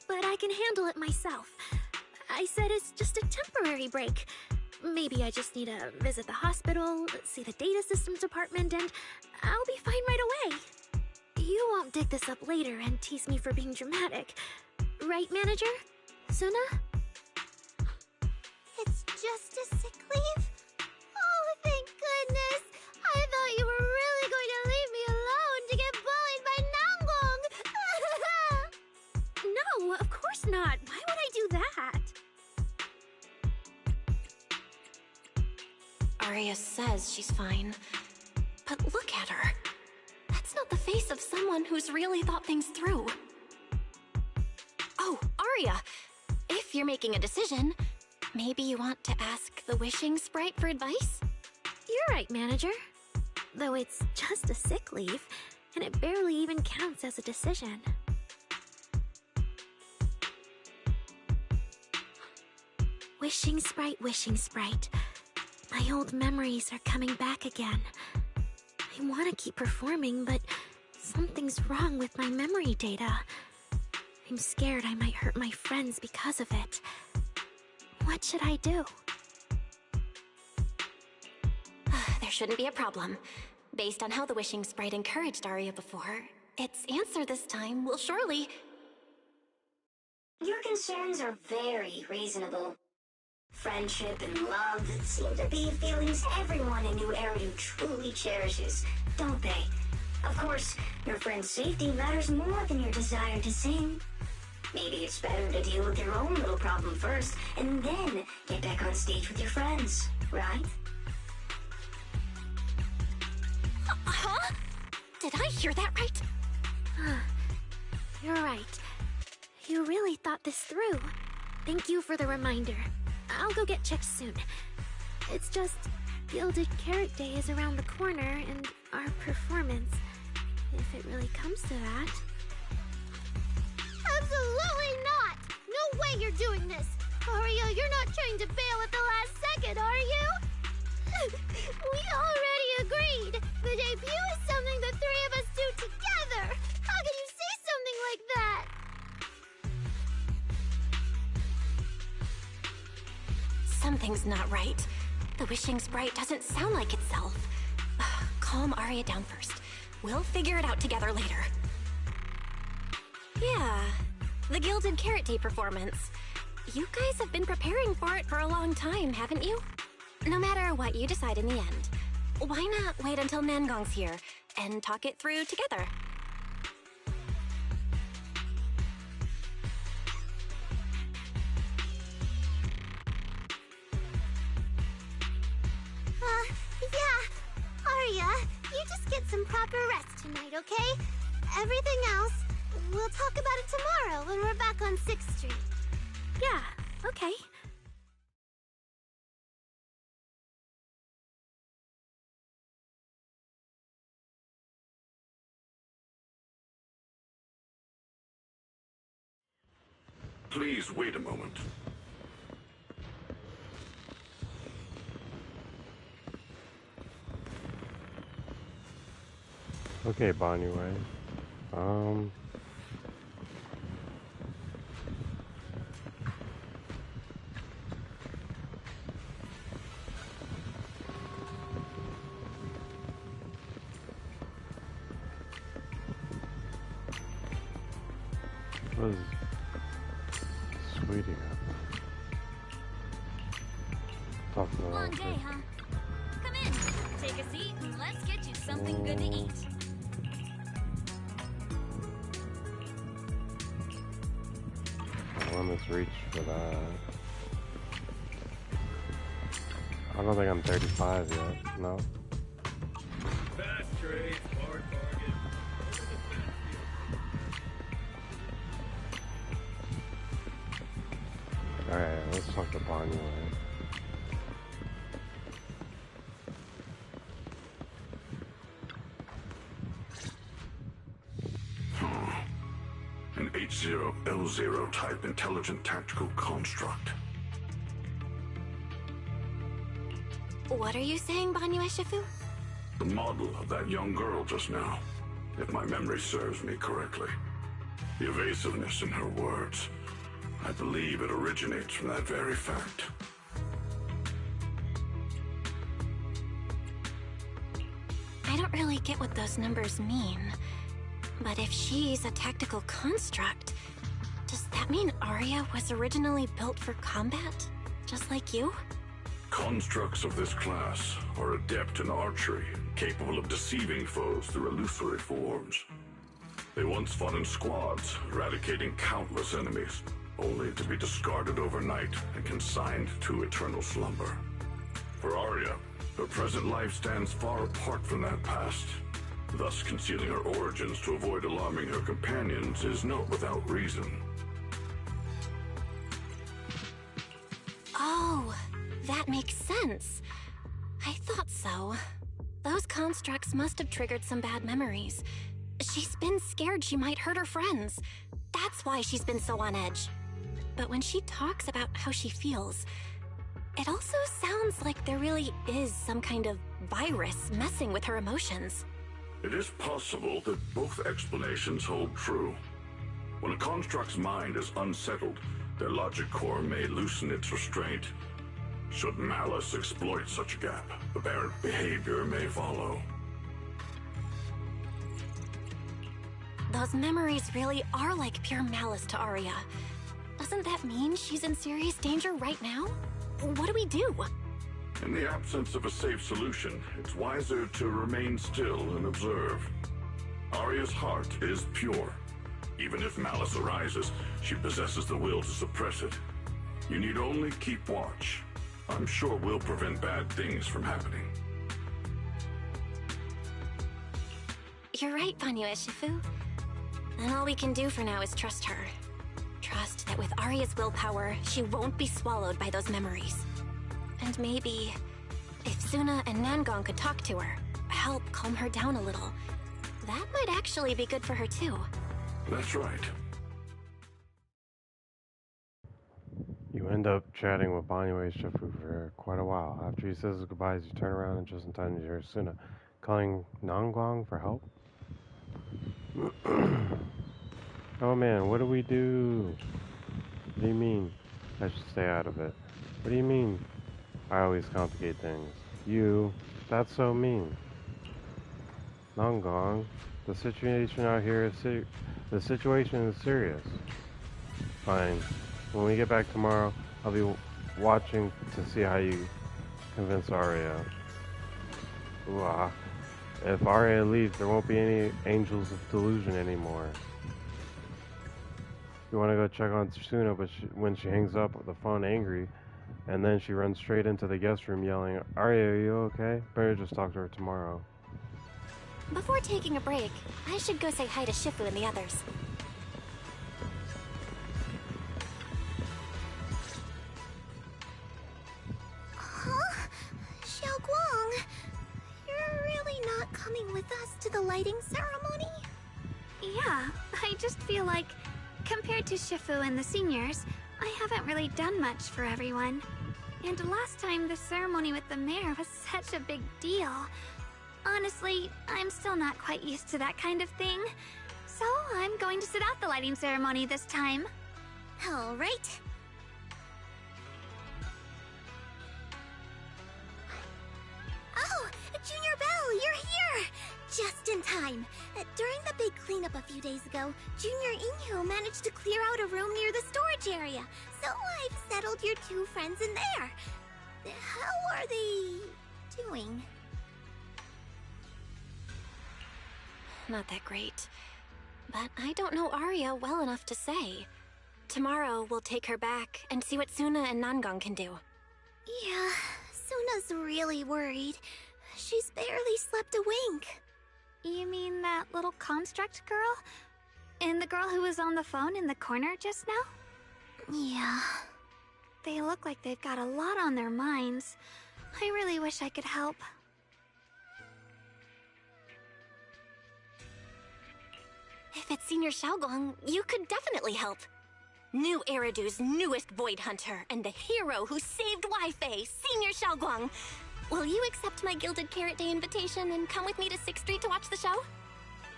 But I can handle it myself. I said it's just a temporary break. Maybe I just need to visit the hospital, see the data systems department, and I'll be fine right away. You won't dig this up later and tease me for being dramatic. Right, Manager? Suna? It's just a sick leave? Oh, thank goodness! I thought you were really going to leave me alone to get bullied by Nanggong! No, of course not. Why would I do that? Arya says she's fine. But look at her. That's not the face of someone who's really thought things through. Oh, Arya! If you're making a decision, maybe you want to ask the wishing sprite for advice? You're right, Manager. Though it's just a sick leave, and it barely even counts as a decision. Wishing sprite, wishing sprite. My old memories are coming back again. I want to keep performing, but something's wrong with my memory data. I'm scared I might hurt my friends because of it. What should I do? There shouldn't be a problem. Based on how the wishing sprite encouraged Arya before, its answer this time will surely... Your concerns are very reasonable. Friendship and love seem to be feelings everyone in New Eridu truly cherishes, don't they? Of course, your friend's safety matters more than your desire to sing. Maybe it's better to deal with your own little problem first, and then get back on stage with your friends, right? Huh? Did I hear that right? You're right. You really thought this through. Thank you for the reminder. I'll go get checked soon. It's just, Gilded Carrot Day is around the corner, and our performance, if it really comes to that... Absolutely not! No way you're doing this! Arya, you're not trying to bail at the last second, are you? We already agreed! The debut is something the three of us do together! How can you say something like that? Something's not right. The wishing sprite doesn't sound like itself. Calm Arya down first. We'll figure it out together later. Yeah, the Gilded Carrot Day performance. You guys have been preparing for it for a long time, haven't you? No matter what you decide in the end, why not wait until Nanggong's here and talk it through together? Yeah. Arya, you just get some proper rest tonight, okay? Everything else, we'll talk about it tomorrow when we're back on 6th Street. Yeah, okay. Please wait a moment. Okay, Bonnie Way. What is Sweetie? Talk to her. Long day, huh? Come in, take a seat, and let's get you something good to eat. Limits reach for that. I don't think I'm 35 yet. No. Fast trade, smart bargain. Alright, let's talk to Bonnie. An H0L0 type intelligent tactical construct. What are you saying, Banyu Shifu? The model of that young girl just now, if my memory serves me correctly. The evasiveness in her words. I believe it originates from that very fact. I don't really get what those numbers mean. But if she's a tactical construct, does that mean Arya was originally built for combat? Just like you? Constructs of this class are adept in archery, capable of deceiving foes through illusory forms. They once fought in squads, eradicating countless enemies, only to be discarded overnight and consigned to eternal slumber. For Arya, her present life stands far apart from that past. Thus, concealing her origins to avoid alarming her companions is not without reason. Oh, that makes sense. I thought so. Those constructs must have triggered some bad memories. She's been scared she might hurt her friends. That's why she's been so on edge. But when she talks about how she feels, it also sounds like there really is some kind of virus messing with her emotions. It is possible that both explanations hold true. When a construct's mind is unsettled, their logic core may loosen its restraint. Should malice exploit such a gap, aberrant behavior may follow. Those memories really are like pure malice to Arya. Doesn't that mean she's in serious danger right now? What do we do? In the absence of a safe solution, it's wiser to remain still and observe. Arya's heart is pure. Even if malice arises, she possesses the will to suppress it. You need only keep watch. I'm sure we'll prevent bad things from happening. You're right, Banyu Shifu. And all we can do for now is trust her. Trust that with Arya's willpower, she won't be swallowed by those memories. And maybe, if Suna and Nangong could talk to her, help calm her down a little, that might actually be good for her too. That's right. You end up chatting with Banyu Shifu for quite a while. After he says his goodbyes, you turn around and just in time to hear Suna calling Nangong for help. Oh man, what do we do? What do you mean I should stay out of it? What do you mean I always complicate things? You, that's so mean. Nangong, the situation out here is the situation is serious. Fine. When we get back tomorrow, I'll be watching to see how you convince Arya. Ooh, if Arya leaves, there won't be any Angels of Delusion anymore. You want to go check on Suna, but when she hangs up the phone angry, and then she runs straight into the guest room yelling, Arya, are you okay? Better just talk to her tomorrow. Before taking a break, I should go say hi to Shifu and the others. Huh? Xiaoguang, you're really not coming with us to the lighting ceremony? Yeah, I just feel like, compared to Shifu and the seniors, I haven't really done much for everyone. And last time, the ceremony with the mayor was such a big deal. Honestly, I'm still not quite used to that kind of thing. So I'm going to sit out the lighting ceremony this time. All right. Oh, Junior Belle, you're here! Just in time. During the big cleanup a few days ago, Junior Inyo managed to clear out a room near the storage area. So I've settled your two friends in there. How are they doing? Not that great. But I don't know Arya well enough to say. Tomorrow, we'll take her back and see what Suna and Nangong can do. Yeah, Suna's really worried. She's barely slept a wink. You mean that little construct girl? And the girl who was on the phone in the corner just now? Yeah. They look like they've got a lot on their minds. I really wish I could help. If it's Senior Xiaoguang, you could definitely help. New Eridu's newest Void Hunter and the hero who saved Wi-Fi, Senior Xiaoguang. will you accept my Gilded Carrot Day invitation and come with me to 6th Street to watch the show?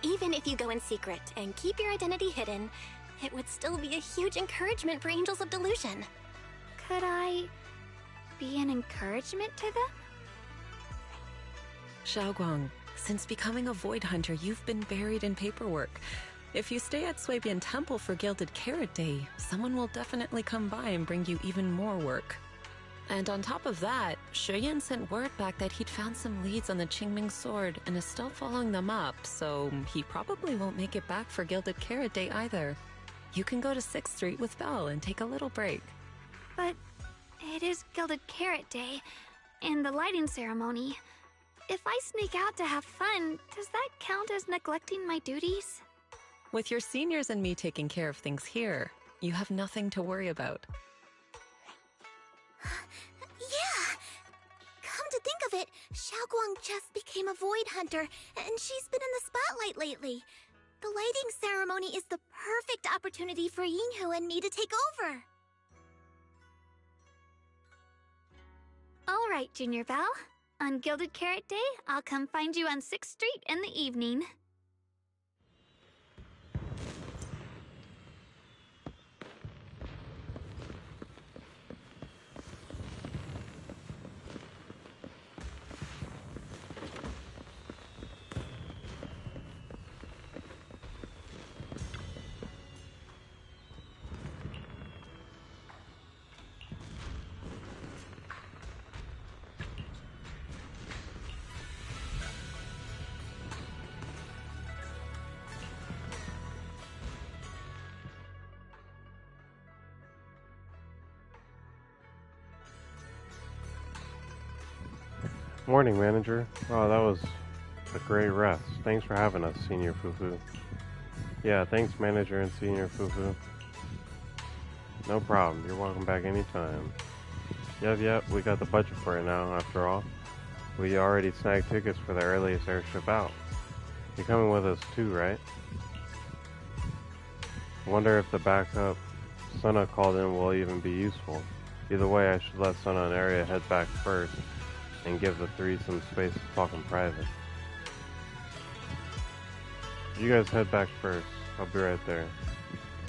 Even if you go in secret and keep your identity hidden, it would still be a huge encouragement for Angels of Delusion. Could I be an encouragement to them? Xiaoguang, since becoming a Void Hunter, you've been buried in paperwork. If you stay at Swabian Temple for Gilded Carrot Day, someone will definitely come by and bring you even more work. And on top of that, Shuyan sent word back that he'd found some leads on the Qingming Sword and is still following them up, so he probably won't make it back for Gilded Carrot Day either. You can go to 6th Street with Belle and take a little break. But it is Gilded Carrot Day, and the lighting ceremony. If I sneak out to have fun, does that count as neglecting my duties? With your seniors and me taking care of things here, you have nothing to worry about. Yeah! Come to think of it, Xiaoguang just became a Void Hunter, and she's been in the spotlight lately. The lighting ceremony is the perfect opportunity for Yinghu and me to take over. All right, Junior Belle. On Gilded Carrot Day, I'll come find you on 6th Street in the evening. Morning, manager. Oh, that was a great rest. Thanks for having us, Senior Fufu. Yeah, thanks, manager and Senior Fufu. No problem. You're welcome back anytime. Yep, we got the budget for it now, after all. We already snagged tickets for the earliest airship out. You're coming with us too, right? Wonder if the backup Suna called in will even be useful. Either way, I should let Suna and Arya head back first and give the three some space to talk in private. You guys head back first. I'll be right there.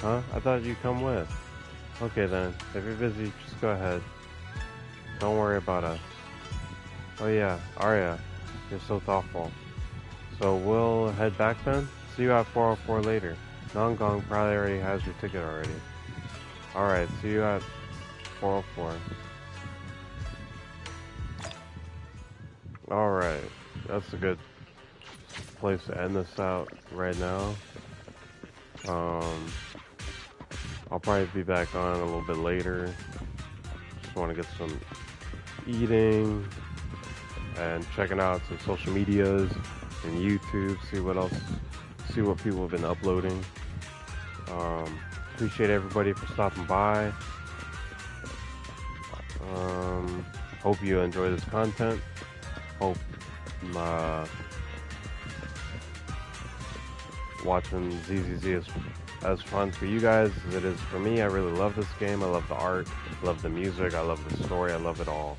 Huh? I thought you'd come with. Okay then, if you're busy, just go ahead. Don't worry about us. Oh yeah, Arya, you're so thoughtful. So we'll head back then? See you at 404 later. Nongong probably already has your ticket already. Alright, see you at 404. Alright, that's a good place to end this out right now. I'll probably be back on a little bit later. Just want to get some eating and checking out some social medias and YouTube, see what people have been uploading. Appreciate everybody for stopping by. Hope you enjoy this content. Hope watching ZZZ is as fun for you guys as it is for me. I really love this game. I love the art, I love the music, I love the story, I love it all.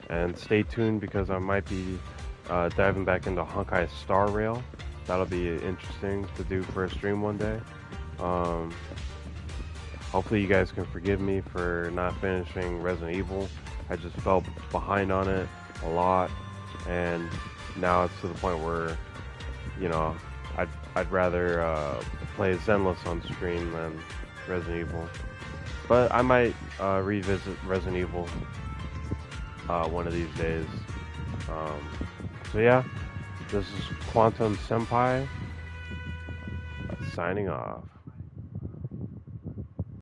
And stay tuned because I might be diving back into Honkai Star Rail. That'll be interesting to do for a stream one day. Hopefully you guys can forgive me for not finishing Resident Evil. I just fell behind on it a lot, and now it's to the point where, you know, I'd rather play Zenless on stream than Resident Evil. But I might revisit Resident Evil one of these days. So yeah, this is Quantum Senpai signing off.